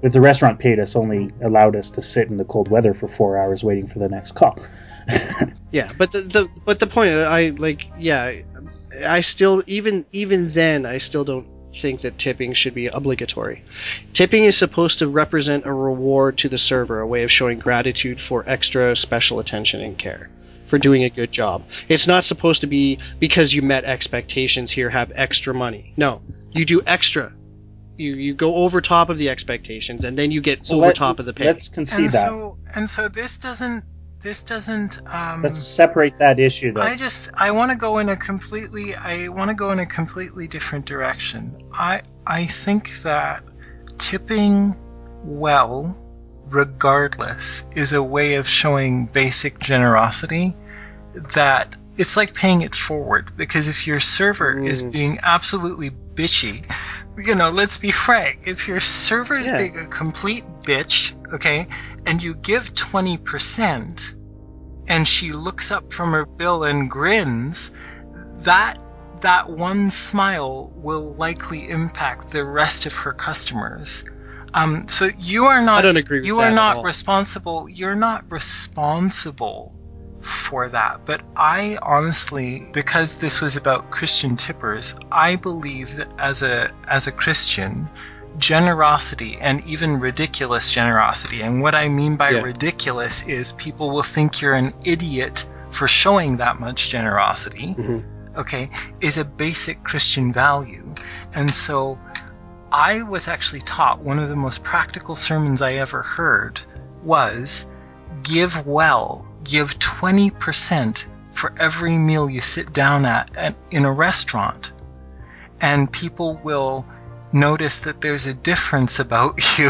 restaurant paid us, only allowed us to sit in the cold weather for 4 hours waiting for the next call. Yeah, but the point, I still, even then, I still don't think that tipping should be obligatory. Tipping is supposed to represent a reward to the server, a way of showing gratitude for extra special attention and care, for doing a good job. It's not supposed to be because you met expectations here, have extra money. No, you do extra. You go over top of the expectations, and then you get top of the pay. Let's concede that. So this doesn't. Let's separate that issue, though. I want to go in a completely different direction. I think that tipping well, regardless, is a way of showing basic generosity. That it's like paying it forward, because if your server is being absolutely bitchy, let's be frank, if your server is being a complete bitch, okay, and you give 20% and she looks up from her bill and grins, that one smile will likely impact the rest of her customers. So you are not. I don't agree with that. You are not at all. responsible. You're not responsible for that. But I honestly, because this was about Christian tippers, I believe that as a Christian, generosity, and even ridiculous generosity, and what I mean by ridiculous is people will think you're an idiot for showing that much generosity, okay, is a basic Christian value. And so I was actually taught, one of the most practical sermons I ever heard was, give well, give 20% for every meal you sit down at in a restaurant, and people will notice that there's a difference about you.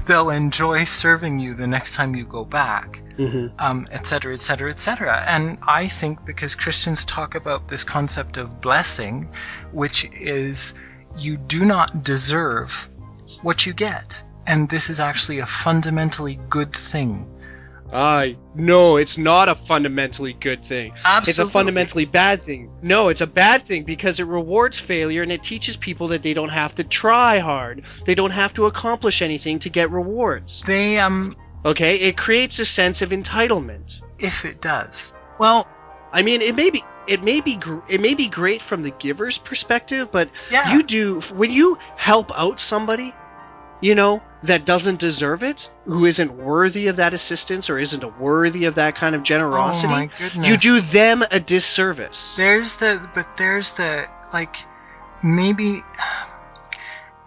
They'll enjoy serving you the next time you go back, et cetera, et cetera, et cetera. And I think because Christians talk about this concept of blessing, which is you do not deserve what you get. And this is actually a fundamentally good thing. No, it's not a fundamentally good thing. Absolutely. It's a fundamentally bad thing. No, it's a bad thing because it rewards failure and it teaches people that they don't have to try hard. They don't have to accomplish anything to get rewards. Okay, it creates a sense of entitlement. If it does. Well, I mean, it may be great from the giver's perspective, but when you help out somebody, that doesn't deserve it, who isn't worthy of that assistance or isn't worthy of that kind of generosity, oh my goodness, you do them a disservice. Maybe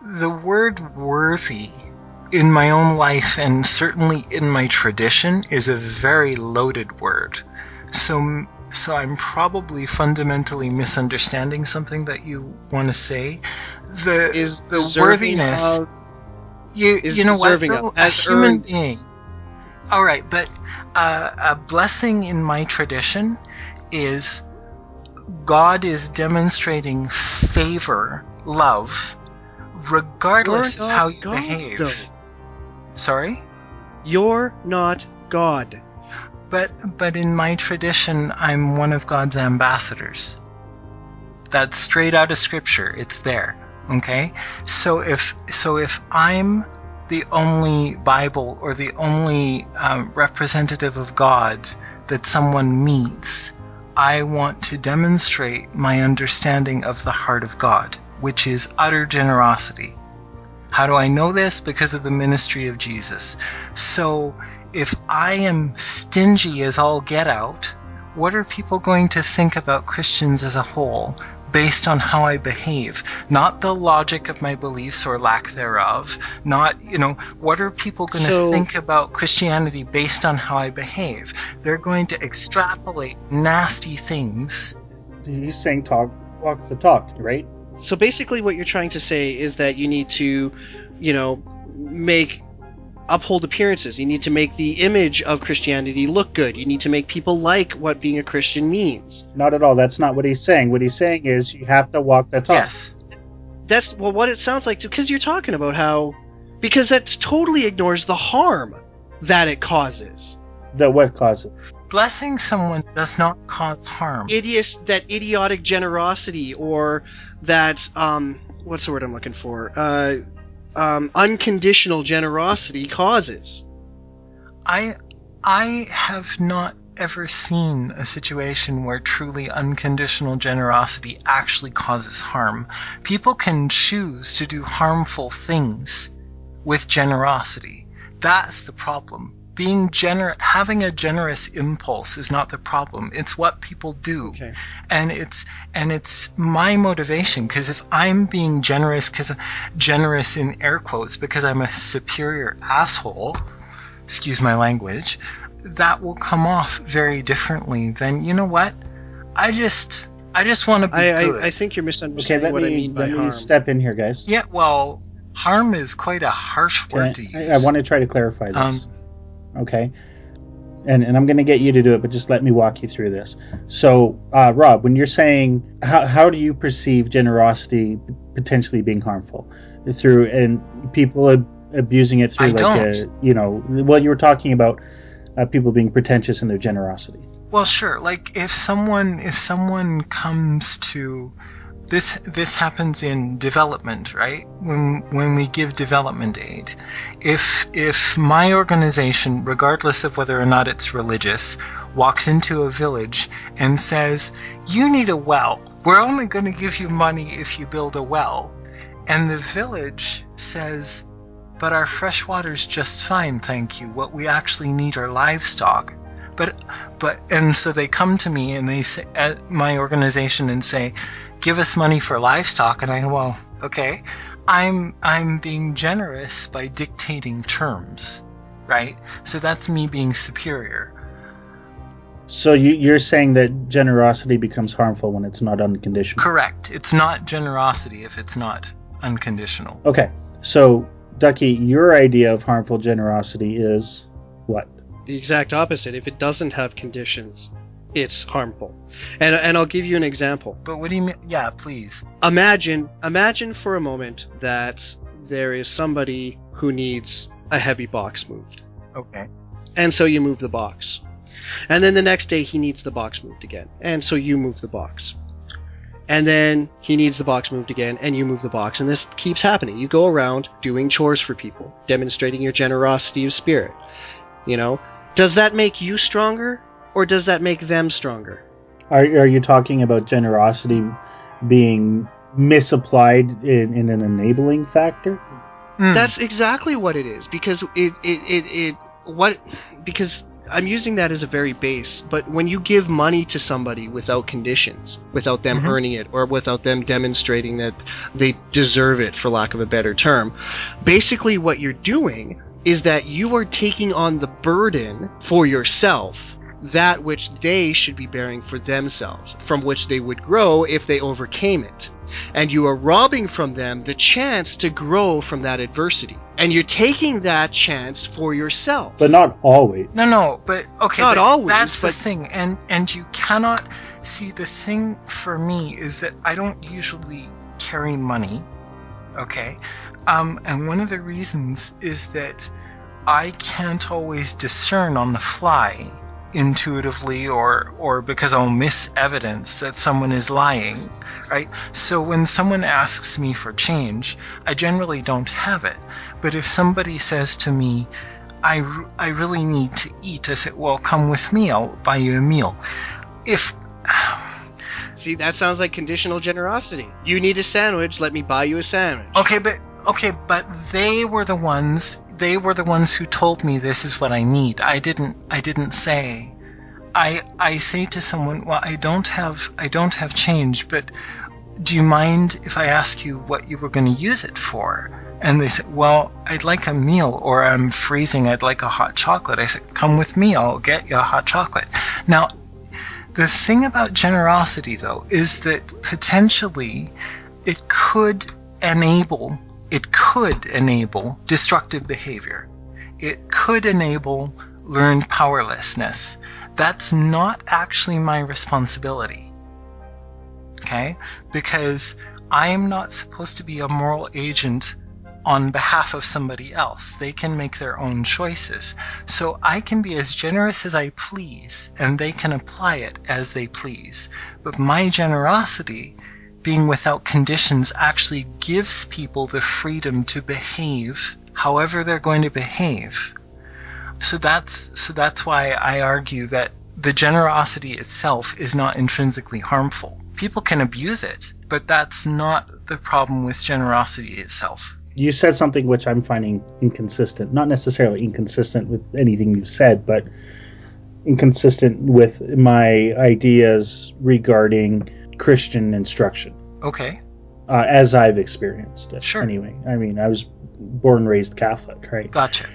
the word worthy, in my own life, and certainly in my tradition, is a very loaded word. So I'm probably fundamentally misunderstanding something that you want to say. The worthiness. You know what? Though, a human being. All right, but a blessing in my tradition is God is demonstrating favor, love, regardless of how you behave. Though. Sorry? You're not God. But in my tradition, I'm one of God's ambassadors. That's straight out of Scripture. It's there. Okay? So if I'm the only Bible or the only representative of God that someone meets, I want to demonstrate my understanding of the heart of God, which is utter generosity. How do I know this? Because of the ministry of Jesus. So if I am stingy as all get out, what are people going to think about Christians as a whole based on how I behave? Not the logic of my beliefs or lack thereof. Not, what are people going to think about Christianity based on how I behave? They're going to extrapolate nasty things. He's saying walk the talk, right? So basically what you're trying to say is that you need to, uphold appearances. You need to make the image of Christianity look good. You need to make people like what being a Christian means. Not at all. That's not what he's saying. What he's saying is you have to walk the talk. Yes. That's what it sounds like, because you're talking about how... Because that totally ignores the harm that it causes. That what causes? Blessing someone does not cause harm. That idiotic generosity, or that, what's the word I'm looking for? Unconditional generosity causes. I have not ever seen a situation where truly unconditional generosity actually causes harm. People can choose to do harmful things with generosity. That's the problem. Having a generous impulse is not the problem. It's what people do. Okay. And it's my motivation, because if I'm being generous in air quotes because I'm a superior asshole, excuse my language, that will come off very differently than, you know what? I just want to be good. I think you're misunderstanding what I mean by harm. Let me step in here, guys. Yeah, well, harm is quite a harsh word to use. I want to try to clarify this. Okay, and I'm going to get you to do it, but just let me walk you through this. So, Rob, when you're saying how do you perceive generosity potentially being harmful and people abusing it through you were talking about people being pretentious in their generosity. Well, sure. Like if someone comes to this happens in development, right? When we give development aid, if my organization, regardless of whether or not it's religious, walks into a village and says, "You need a well. We're only going to give you money if you build a well," and the village says, "But our fresh water's just fine, thank you. What we actually need are livestock." And so they come to me and they say, at my organization, and say, "Give us money for livestock." And I go, "Well, okay, I'm being generous by dictating terms, right? So that's me being superior." So you're saying that generosity becomes harmful when it's not unconditional? Correct. It's not generosity if it's not unconditional. Okay. So, Ducky, your idea of harmful generosity is what? The exact opposite. If it doesn't have conditions, it's harmful. And I'll give you an example. But what do you mean? Yeah, please. Imagine for a moment that there is somebody who needs a heavy box moved. Okay. And so you move the box. And then the next day he needs the box moved again. And so you move the box. And then he needs the box moved again, and you move the box. And this keeps happening. You go around doing chores for people, demonstrating your generosity of spirit. Does that make you stronger, or does that make them stronger? Are you talking about generosity being misapplied in an enabling factor? That's exactly what it is, because I'm using that as a very base, but when you give money to somebody without conditions, without them earning it, or without them demonstrating that they deserve it, for lack of a better term, basically what you're doing is that you are taking on the burden for yourself, that which they should be bearing for themselves, from which they would grow if they overcame it. And you are robbing from them the chance to grow from that adversity. And you're taking that chance for yourself. But not always. No, but okay, Not but always, that's but- the thing, and you cannot see, the thing for me is that I don't usually carry money, okay, and one of the reasons is that I can't always discern on the fly intuitively or because I'll miss evidence that someone is lying, right? So when someone asks me for change, I generally don't have it. But if somebody says to me, I really need to eat, I say, well, come with me, I'll buy you a meal. See, that sounds like conditional generosity. You need a sandwich, let me buy you a sandwich. Okay, but they were the ones who told me this is what I need. I didn't say. I say to someone, well, I don't have change, but do you mind if I ask you what you were going to use it for? And they said, well, I'd like a meal, or I'm freezing, I'd like a hot chocolate. I said, come with me, I'll get you a hot chocolate. Now, the thing about generosity, though, is that potentially it could enable destructive behavior. It could enable learned powerlessness. That's not actually my responsibility. Okay? Because I am not supposed to be a moral agent on behalf of somebody else. They can make their own choices. So I can be as generous as I please, and they can apply it as they please. But my generosity, being without conditions, actually gives people the freedom to behave however they're going to behave. So that's why I argue that the generosity itself is not intrinsically harmful. People can abuse it, but that's not the problem with generosity itself. You said something which I'm finding inconsistent. Not necessarily inconsistent with anything you've said, but inconsistent with my ideas regarding Christian instruction. Okay. As I've experienced it. Sure. Anyway, I mean, I was born and raised Catholic, right? Gotcha.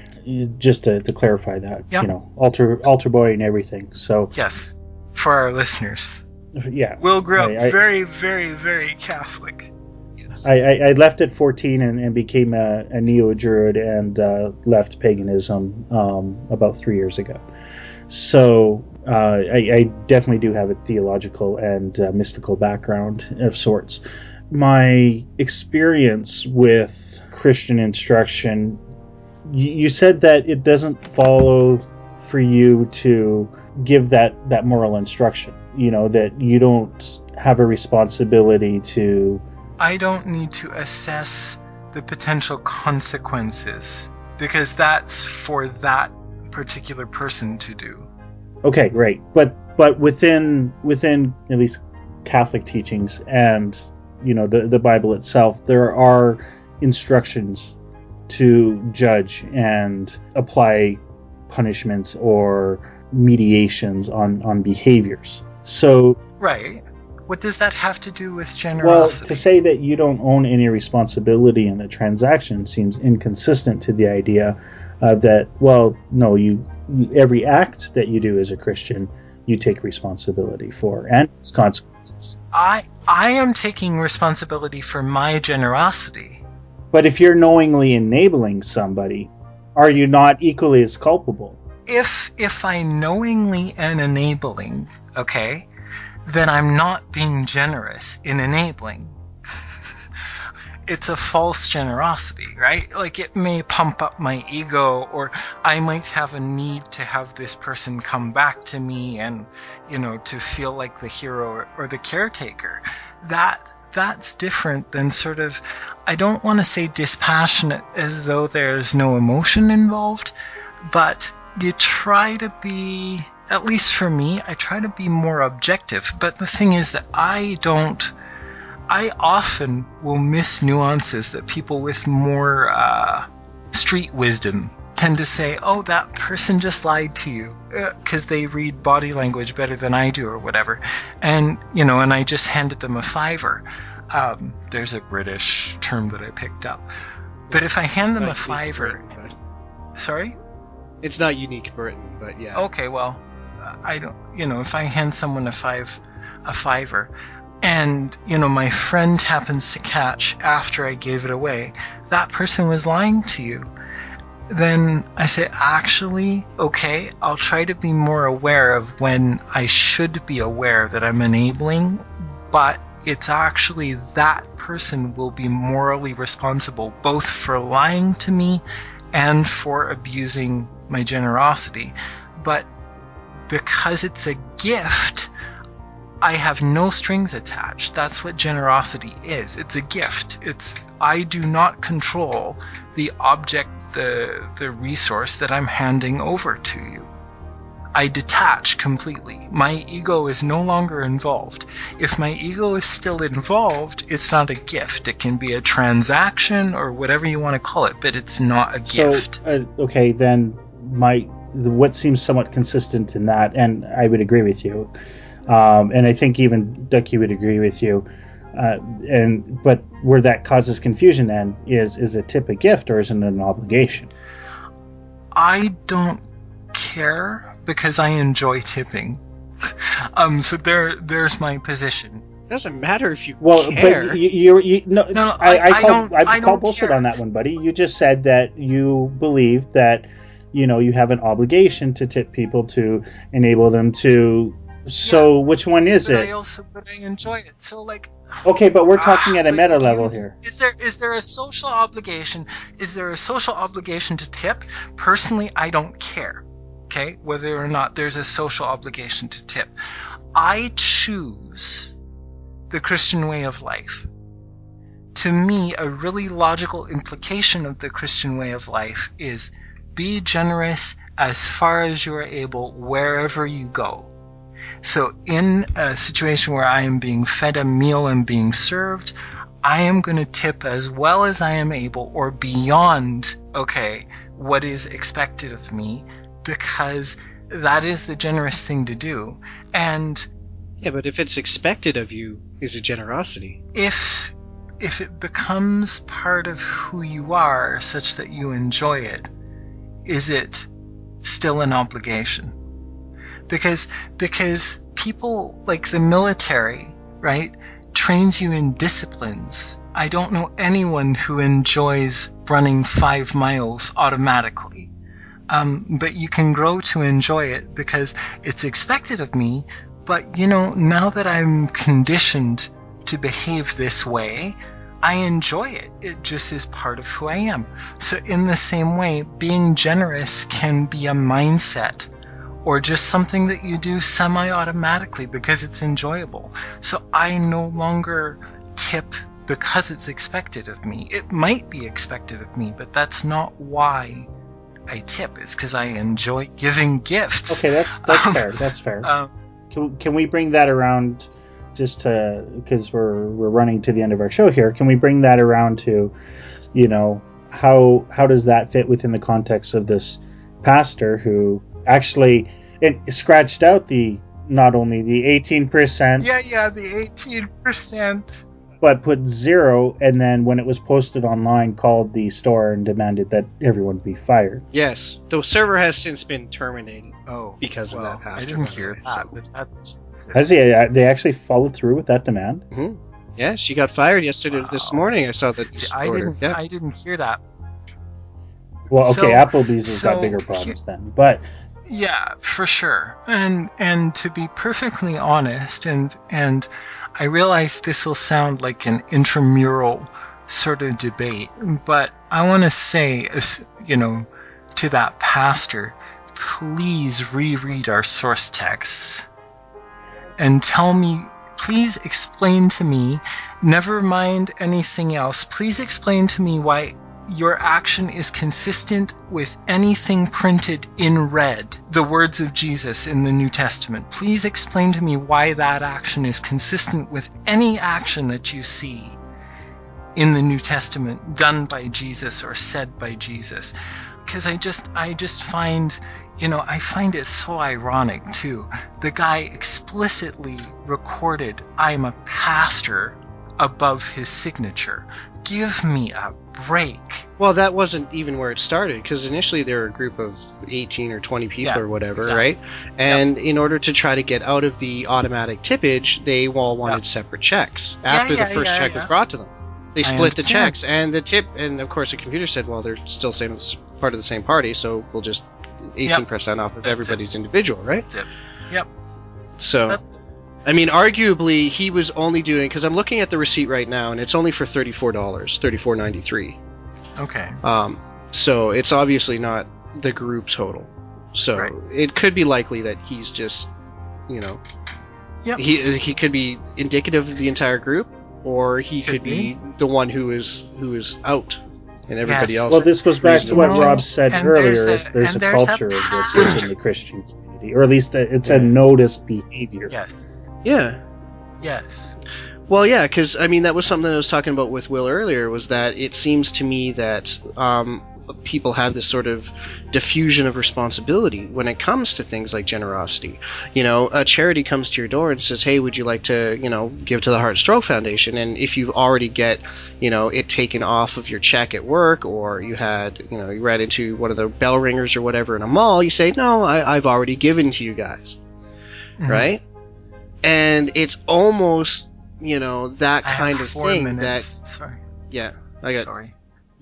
Just to clarify that, Yep. you know, altar boy and everything. So Yes. For our listeners. yeah, Will grew up I- very, very, very Catholic. Yes. I left at 14 and became a neo-druid and left paganism about 3 years ago. So I definitely do have a theological and mystical background of sorts. My experience with Christian instruction, you said that it doesn't follow for you to give that moral instruction, you know, that you don't have a responsibility to... I don't need to assess the potential consequences, because that's for that particular person to do. Okay, right. But within at least Catholic teachings and, you know, the Bible itself, there are instructions to judge and apply punishments or mediations on behaviors. So, Right. What does that have to do with well, generosity? to say that you don't own any responsibility in the transaction seems inconsistent to the idea of that, well, no, you every act that you do as a Christian, you take responsibility for, and its consequences. I am taking responsibility for my generosity. But if you're knowingly enabling somebody, are you not equally as culpable? If I knowingly am enabling, okay, then I'm not being generous in enabling. It's a false generosity, right? Like, it may pump up my ego, or I might have a need to have this person come back to me and, you know, to feel like the hero or the caretaker. That's different than sort of, I don't want to say dispassionate as though there's no emotion involved, but you try to be, at least for me, I try to be more objective. But the thing is that I often will miss nuances that people with more street wisdom tend to say, oh, that person just lied to you because they read body language better than I do or whatever. And, and I just handed them a $5. There's a British term that I picked up. But if I hand them a $5... Sorry? It's not unique to Britain, but yeah. Okay, well, I don't... if I hand someone a $5, and, my friend happens to catch after I gave it away, that person was lying to you. Then I say, actually, okay, I'll try to be more aware of when I should be aware that I'm enabling, but it's actually that person will be morally responsible both for lying to me and for abusing my generosity. But because it's a gift, I have no strings attached. That's what generosity is. It's a gift. I do not control the object, the resource that I'm handing over to you. I detach completely. My ego is no longer involved. If my ego is still involved, it's not a gift. It can be a transaction or whatever you want to call it, but it's not a gift. So, okay, then what seems somewhat consistent in that, and I would agree with you, and I think even Ducky would agree with you, but where that causes confusion then is a tip a gift or is it an obligation? I don't care because I enjoy tipping. So there's my position. It doesn't matter if you care. But I call bullshit care on that one, buddy. You just said that you believe that you have an obligation to tip people to enable them to. So which one is it? But I enjoy it. So okay, but we're talking at a meta level here. Is there a social obligation? Is there a social obligation to tip? Personally, I don't care. Okay, whether or not there's a social obligation to tip. I choose the Christian way of life. To me, a really logical implication of the Christian way of life is be generous as far as you are able wherever you go. So in a situation where I am being fed a meal and being served, I am going to tip as well as I am able or beyond, what is expected of me, because that is the generous thing to do. And yeah, but if it's expected of you, is it generosity? If it becomes part of who you are such that you enjoy it, is it still an obligation? Because people like the military, right, trains you in disciplines. I don't know anyone who enjoys running 5 miles automatically. But you can grow to enjoy it because it's expected of me. But, now that I'm conditioned to behave this way, I enjoy it. It just is part of who I am. So in the same way, being generous can be a mindset or just something that you do semi-automatically because it's enjoyable. So I no longer tip because it's expected of me. It might be expected of me, but that's not why I tip. It's because I enjoy giving gifts. Okay, that's fair. That's fair. Can we bring that around just to, because we're running to the end of our show here, can we bring that around to, how does that fit within the context of this pastor who actually it scratched out not only the 18%. Yeah, the 18%. But put 0, and then when it was posted online, called the store and demanded that everyone be fired. Yes, the server has since been terminated. Because of that pastor. I didn't hear that. Has he? They actually followed through with that demand? Mm-hmm. Yeah, she got fired this morning. I saw that. See, I didn't hear that. Well, okay, Applebee's has got bigger problems then, but yeah, for sure. And to be perfectly honest, and I realize this will sound like an intramural sort of debate, but I want to say, to that pastor, please reread our source texts and please explain to me, never mind anything else, please explain to me why your action is consistent with anything printed in red, the words of Jesus in the New Testament. Please explain to me why that action is consistent with any action that you see in the New Testament done by Jesus or said by Jesus. because I just find, I find it so ironic too. The guy explicitly recorded, "I'm a pastor," above his signature. Give me a break. Well, that wasn't even where it started, because initially they were a group of 18 or 20 people or whatever, exactly. right? And in order to try to get out of the automatic tippage, they all wanted separate checks. After the first check was brought to them, they split the checks, and the tip, and of course the computer said, well, they're still part of the same party, so we'll just 18% off of everybody's individual, right? That's it. Yep. So, I mean, arguably, he was only doing, because I'm looking at the receipt right now, and it's only for $34, $34.93. Okay. So it's obviously not the group total. So it could be likely that he's just, he could be indicative of the entire group, or he could be the one who is out, and everybody else. Well, this goes back to what Rob said earlier. There's a culture of this within the Christian community, or at least it's a noticed behavior. Yes. Yeah. Yes. Well, yeah, because, I mean, that was something I was talking about with Will earlier, was that it seems to me that people have this sort of diffusion of responsibility when it comes to things like generosity. A charity comes to your door and says, hey, would you like to, give to the Heart and Stroke Foundation? And if you already get, it taken off of your check at work, or you had, you ran into one of the bell ringers or whatever in a mall, you say, no, I've already given to you guys. Mm-hmm. Right? And it's almost, that kind of thing Sorry. Yeah, Sorry.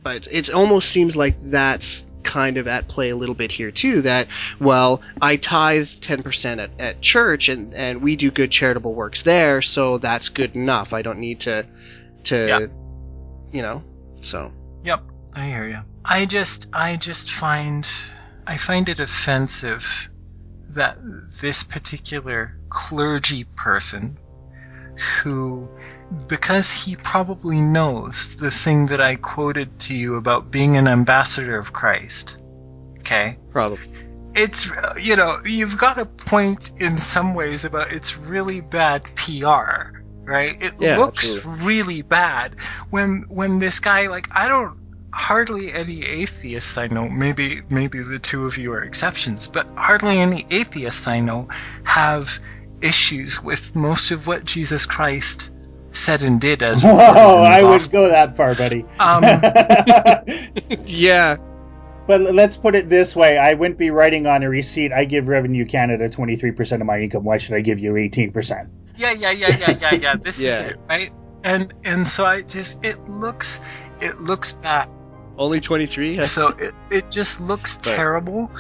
But it almost seems like that's kind of at play a little bit here too, that, well, I tithe 10% at church, and we do good charitable works there, so that's good enough. I don't need to so. Yep, I hear you. I just find it offensive that this particular clergy person, who, because he probably knows the thing that I quoted to you about being an ambassador of Christ, okay? Probably. It's, you've got a point in some ways about it's really bad PR, right? It looks absolutely really bad when this guy, hardly any atheists I know, maybe the two of you are exceptions, but hardly any atheists I know have issues with most of what Jesus Christ said and did as whoa, I would go that far, buddy. Yeah. But let's put it this way. I wouldn't be writing on a receipt, I give Revenue Canada 23% of my income. Why should I give you 18%? Yeah. This is it, right? And so it looks bad. Only 23? So it just looks terrible.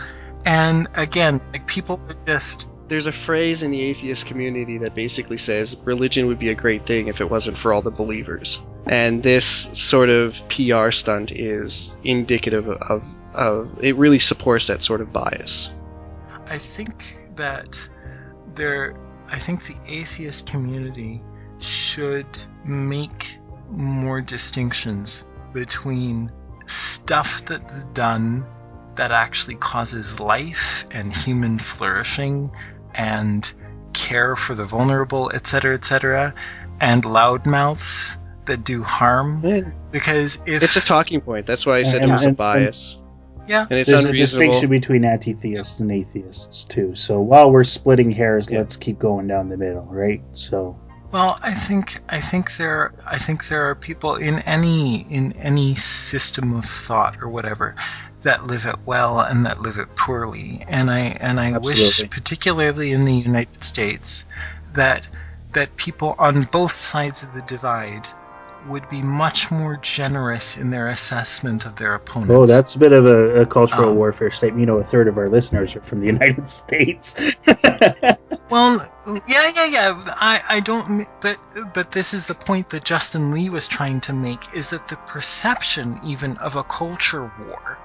And again, people are just... There's a phrase in the atheist community that basically says religion would be a great thing if it wasn't for all the believers. And this sort of PR stunt is indicative of it really supports that sort of bias. I think that the atheist community should make more distinctions between stuff that's done that actually causes life and human flourishing and care for the vulnerable, etc., and loudmouths that do harm. Because it's a talking point. That's why I said there's a bias. Yeah, and it's there's unreasonable. a distinction between anti-theists and atheists too. So while we're splitting hairs, let's keep going down the middle, right? So. Well, I think there are people in any system of thought or whatever that live it well and that live it poorly, and I wish, particularly in the United States, that people on both sides of the divide would be much more generous in their assessment of their opponents. Oh, that's a bit of a cultural warfare statement. A third of our listeners are from the United States. Well, yeah. I don't. But this is the point that Justin Lee was trying to make: is that the perception even of a culture war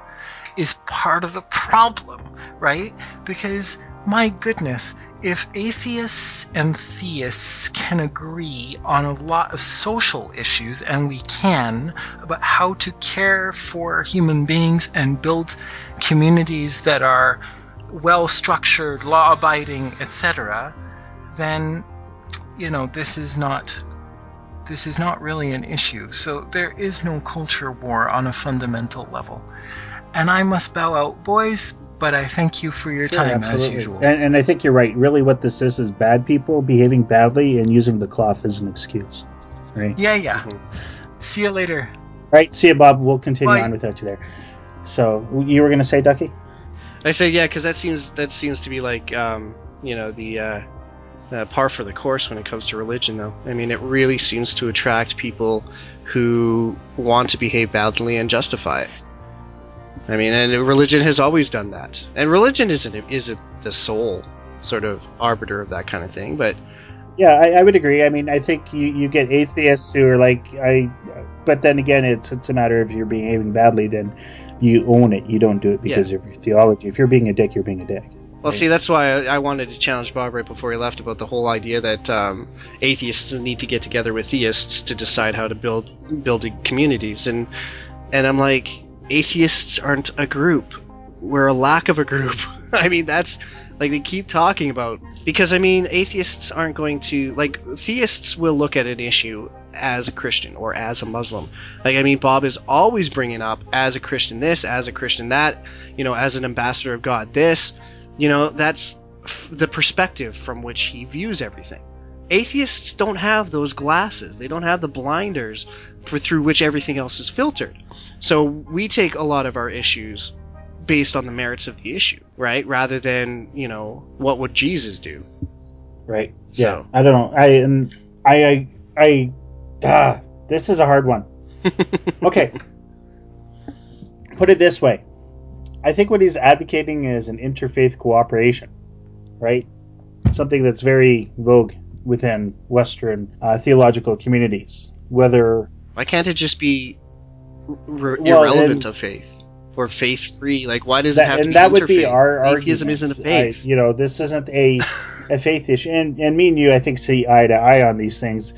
is part of the problem, right? Because my goodness, if atheists and theists can agree on a lot of social issues, and we can, about how to care for human beings and build communities that are well-structured, law-abiding, etc., then, this is not really an issue. So there is no culture war on a fundamental level. And I must bow out, boys, but I thank you for your time as usual. And I think you're right. Really what this is bad people behaving badly and using the cloth as an excuse. Right? Yeah. Mm-hmm. See you later. All right, see you, Bob. We'll continue Bye. on without you there. So, you were going to say, Ducky? I say yeah, because that seems to be like the par for the course when it comes to religion, though. I mean, it really seems to attract people who want to behave badly and justify it. I mean, and religion has always done that. And religion isn't the sole sort of arbiter of that kind of thing, but yeah, I would agree. I mean, I think you get atheists who are like, but then again, it's a matter of you're behaving badly, then you own it. You don't do it because of your theology. If you're being a dick, you're being a dick. Well, see, that's why I wanted to challenge Bob right before he left about the whole idea that atheists need to get together with theists to decide how to build communities, and I'm like, atheists aren't a group. We're a lack of a group. I mean, that's like they keep talking about, because I mean, atheists aren't going to, like, theists will look at an issue as a Christian or as a Muslim. Like, I mean, Bob is always bringing up as a Christian this, as a Christian that, as an ambassador of God this. That's the perspective from which he views everything. Atheists don't have those glasses. They don't have the blinders through which everything else is filtered. So we take a lot of our issues based on the merits of the issue, right? Rather than, what would Jesus do? Right. So. Yeah. I don't know. This is a hard one. Okay. Put it this way. I think what he's advocating is an interfaith cooperation, right? Something that's very vogue within Western theological communities. Why can't it just be irrelevant of faith or faith-free? Like, why does it have to be interfaith? And that would be our atheism isn't a faith. This isn't a faith issue. And me and you, I think, see eye to eye on these things.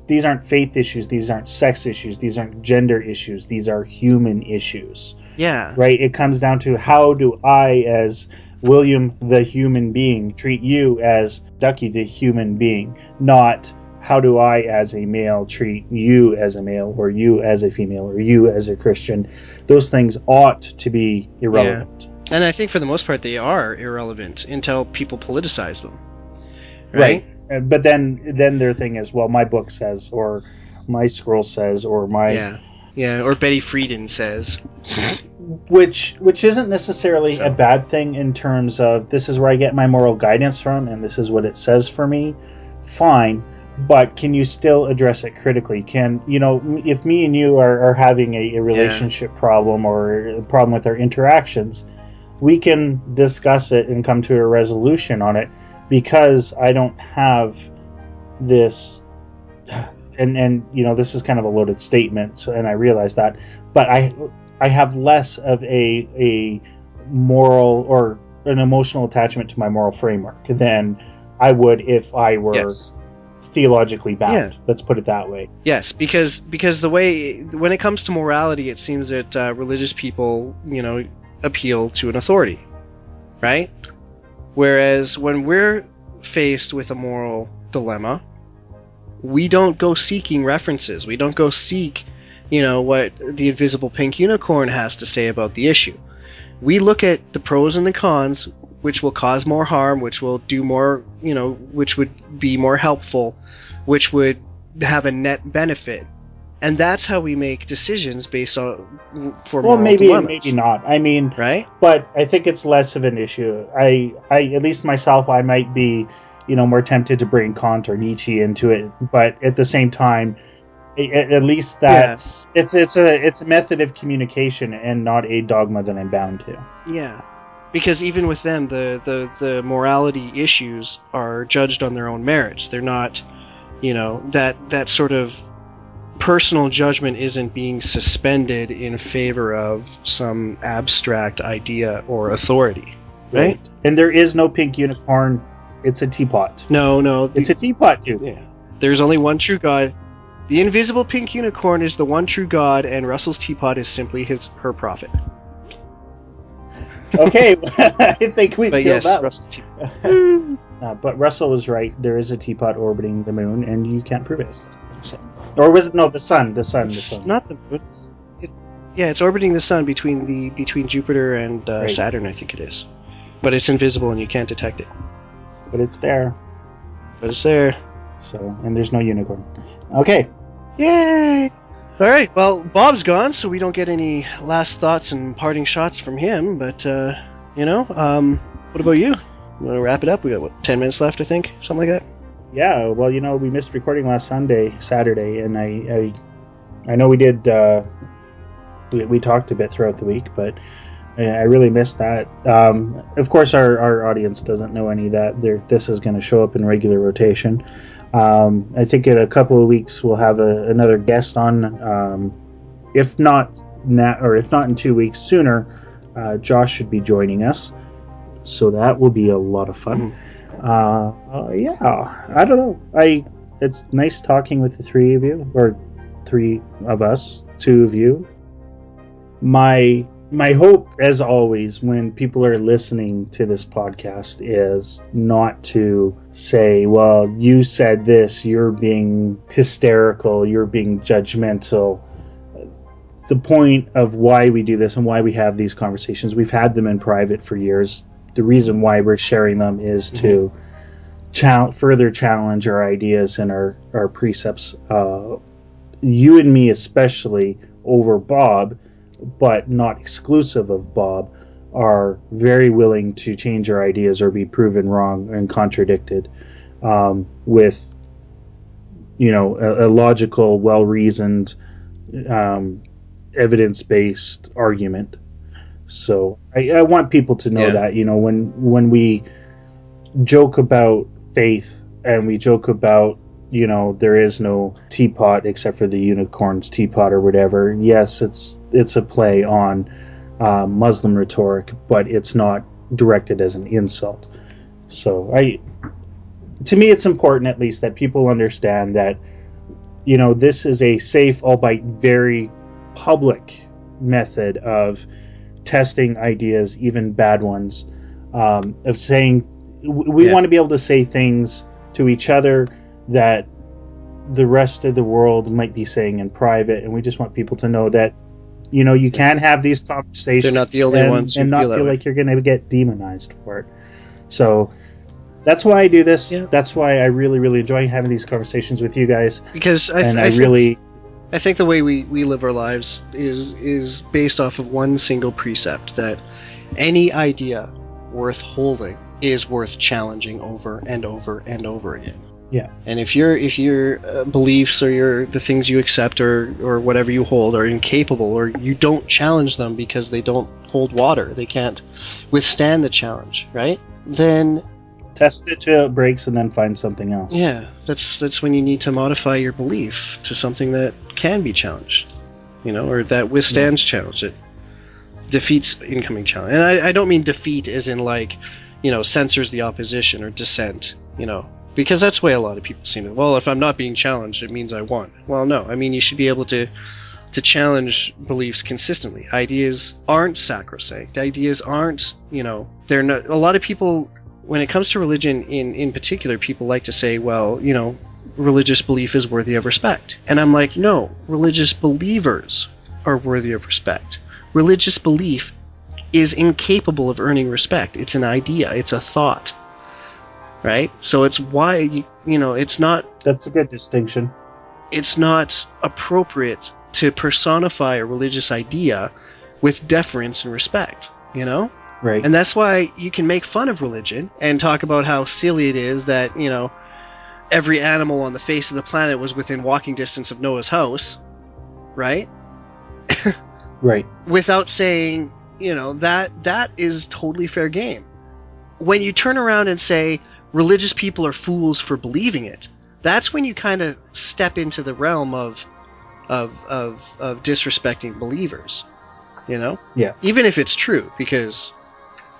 These aren't faith issues. These aren't sex issues. These aren't gender issues. These are human issues. Yeah. Right? It comes down to, how do I, as William the human being, treat you as Ducky the human being, not how do I as a male treat you as a male, or you as a female, or you as a Christian. Those things ought to be irrelevant. Yeah. And I think for the most part they are irrelevant until people politicize them. Right? But then their thing is, well, my book says, or my scroll says, or my... Yeah, or Betty Friedan says. Which isn't necessarily a bad thing in terms of, this is where I get my moral guidance from, and this is what it says for me. Fine. But can you still address it critically? If me and you are having a relationship problem or a problem with our interactions, we can discuss it and come to a resolution on it, because I don't have this... And this is kind of a loaded statement, and I realize that, but I have less of a moral or an emotional attachment to my moral framework than I would if I were theologically bound. Yeah. Let's put it that way. Yes, because the way, when it comes to morality, it seems that religious people, appeal to an authority, right? Whereas when we're faced with a moral dilemma, we don't go seeking references. We don't go seek, what the invisible pink unicorn has to say about the issue. We look at the pros and the cons, which will cause more harm, which will do more, which would be more helpful, which would have a net benefit. And that's how we make decisions based on moral dilemmas. Maybe not. I mean, right? But I think it's less of an issue. I at least myself, I might be more tempted to bring Kant or Nietzsche into it, but at the same time, at least that's it's a method of communication and not a dogma that I'm bound to. Yeah, because even with them, the morality issues are judged on their own merits. They're not, that sort of personal judgment isn't being suspended in favor of some abstract idea or authority, right? And there is no pink unicorn. It's a teapot. No. It's a teapot, dude. Yeah. There's only one true God. The invisible pink unicorn is the one true God, and Russell's teapot is simply her prophet. Okay, I think we killed that. Russell's teapot. But Russell was right. There is a teapot orbiting the moon, and you can't prove it. Or was it? No, the sun. The sun. Not the moon. Yeah, it's orbiting the sun between Jupiter and Right. Saturn, I think it is. But it's invisible and you can't detect it. But it's there. But it's there. So, and there's no unicorn. Okay. Yay! All right. Well, Bob's gone, so we don't get any last thoughts and parting shots from him. But what about you? You want to wrap it up? We got 10 minutes left, I think, something like that. Yeah. Well, we missed recording last Saturday, and I know we did. We talked a bit throughout the week, but I really missed that. Of course, our audience doesn't know any of that. This is going to show up in regular rotation. I think in a couple of weeks we'll have another guest on. If not in 2 weeks sooner, Josh should be joining us. So that will be a lot of fun. Yeah, I don't know. It's nice talking with the three of you, or three of us, two of you. My hope, as always, when people are listening to this podcast is not to say, well, you said this, you're being hysterical, you're being judgmental. The point of why we do this and why we have these conversations, we've had them in private for years. The reason why we're sharing them is to further challenge our ideas and our precepts. You and me especially, over Bob, but not exclusive of Bob, are very willing to change our ideas or be proven wrong and contradicted with, a logical, well-reasoned, evidence-based argument. So I want people to know that, when we joke about faith and we joke about, there is no teapot except for the unicorn's teapot or whatever. Yes, it's a play on Muslim rhetoric, but it's not directed as an insult. So to me, it's important at least that people understand that, this is a safe, albeit very public method of testing ideas, even bad ones, of saying we want to be able to say things to each other that the rest of the world might be saying in private, and we just want people to know that you can have these conversations. They're not the only ones and not feel like you're going to get demonized for it. So that's why I do this. Yeah. That's why I really, really enjoy having these conversations with you guys. Because I think the way we live our lives is based off of one single precept, that any idea worth holding is worth challenging over and over and over again. Yeah. And if your beliefs or the things you accept or whatever you hold are incapable, or you don't challenge them because they don't hold water, they can't withstand the challenge, right? Then test it till it breaks and then find something else. Yeah, that's when you need to modify your belief to something that can be challenged, or that withstands challenge, it defeats incoming challenge. And I don't mean defeat as in censors the opposition or dissent, because that's the way a lot of people seem to. Well, if I'm not being challenged, it means I won. Well, no. I mean, you should be able to challenge beliefs consistently. Ideas aren't sacrosanct. Ideas aren't, they're not. A lot of people, when it comes to religion in particular, people like to say, well, religious belief is worthy of respect. And I'm like, no, religious believers are worthy of respect. Religious belief is incapable of earning respect. It's an idea. It's a thought. Right? So it's why, it's not... That's a good distinction. It's not appropriate to personify a religious idea with deference and respect, Right. And that's why you can make fun of religion and talk about how silly it is that, every animal on the face of the planet was within walking distance of Noah's house, right? Right. Without saying, that is totally fair game. When you turn around and say religious people are fools for believing it, that's when you kind of step into the realm of disrespecting believers, Yeah. Even if it's true, because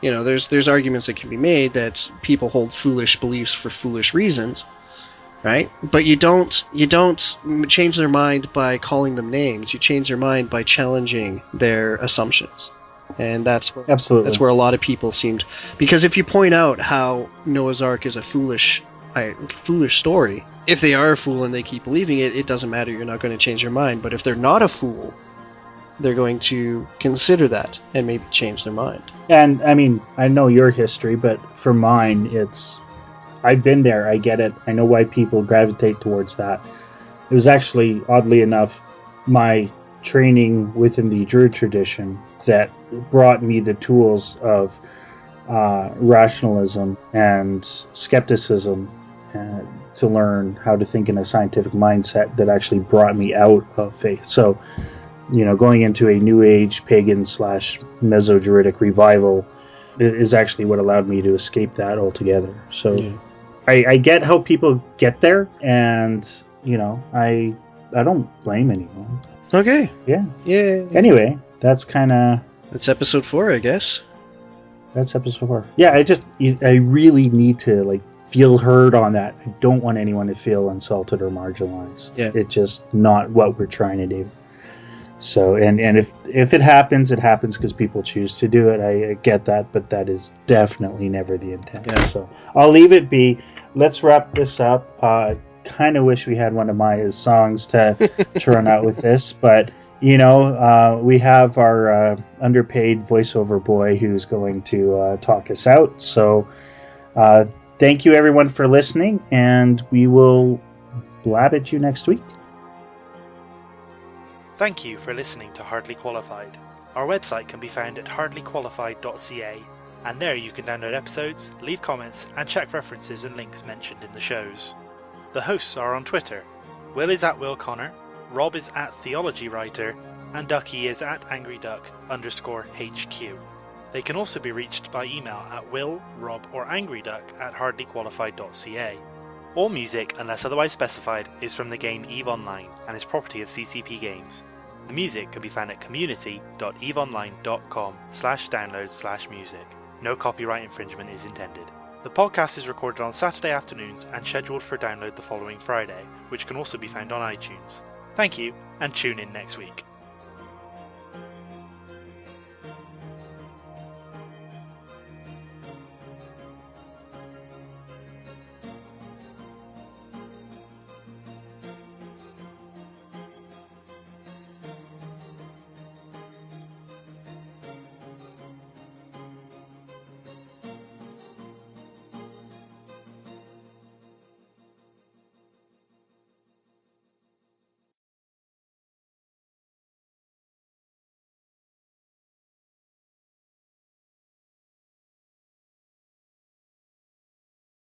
there's arguments that can be made that people hold foolish beliefs for foolish reasons, right? But you don't change their mind by calling them names. You change their mind by challenging their assumptions. And that's where a lot of people seemed, because if you point out how Noah's Ark is a foolish story, if they are a fool and they keep believing it, it doesn't matter. You're not going to change your mind. But if they're not a fool they're going to consider that and maybe change their mind. And I mean, I know your history, but for mine, I've been there. I get it. I know why people gravitate towards that. It was actually, oddly enough, my training within the Druid tradition that brought me the tools of rationalism and skepticism to learn how to think in a scientific mindset that actually brought me out of faith. So, going into a New Age pagan / Meso-Druidic revival is actually what allowed me to escape that altogether. So yeah. I get how people get there, and I don't blame anyone. Okay. Yeah. Yeah. Anyway, that's episode 4, I guess. That's episode 4. Yeah, I really need to feel heard on that. I don't want anyone to feel insulted or marginalized. Yeah. It's just not what we're trying to do. So, and if it happens because people choose to do it. I get that, but that is definitely never the intent. Yeah. So I'll leave it be. Let's wrap this up. Kind of wish we had one of Maya's songs to run out with this, but we have our underpaid voiceover boy who's going to talk us out. So thank you everyone for listening, and we will blab at you next week. Thank you for listening to Hardly Qualified. Our website can be found at hardlyqualified.ca, and there you can download episodes, leave comments, and check references and links mentioned in the shows. The hosts are on Twitter. Will is at Will Connor, Rob is at Theology Writer, and Ducky is at angryduck_HQ. They can also be reached by email at will, rob, or angryduck@hardlyqualified.ca. All music, unless otherwise specified, is from the game EVE Online and is property of CCP Games. The music can be found at community.eveonline.com/download/music. No copyright infringement is intended. The podcast is recorded on Saturday afternoons and scheduled for download the following Friday, which can also be found on iTunes. Thank you, and tune in next week.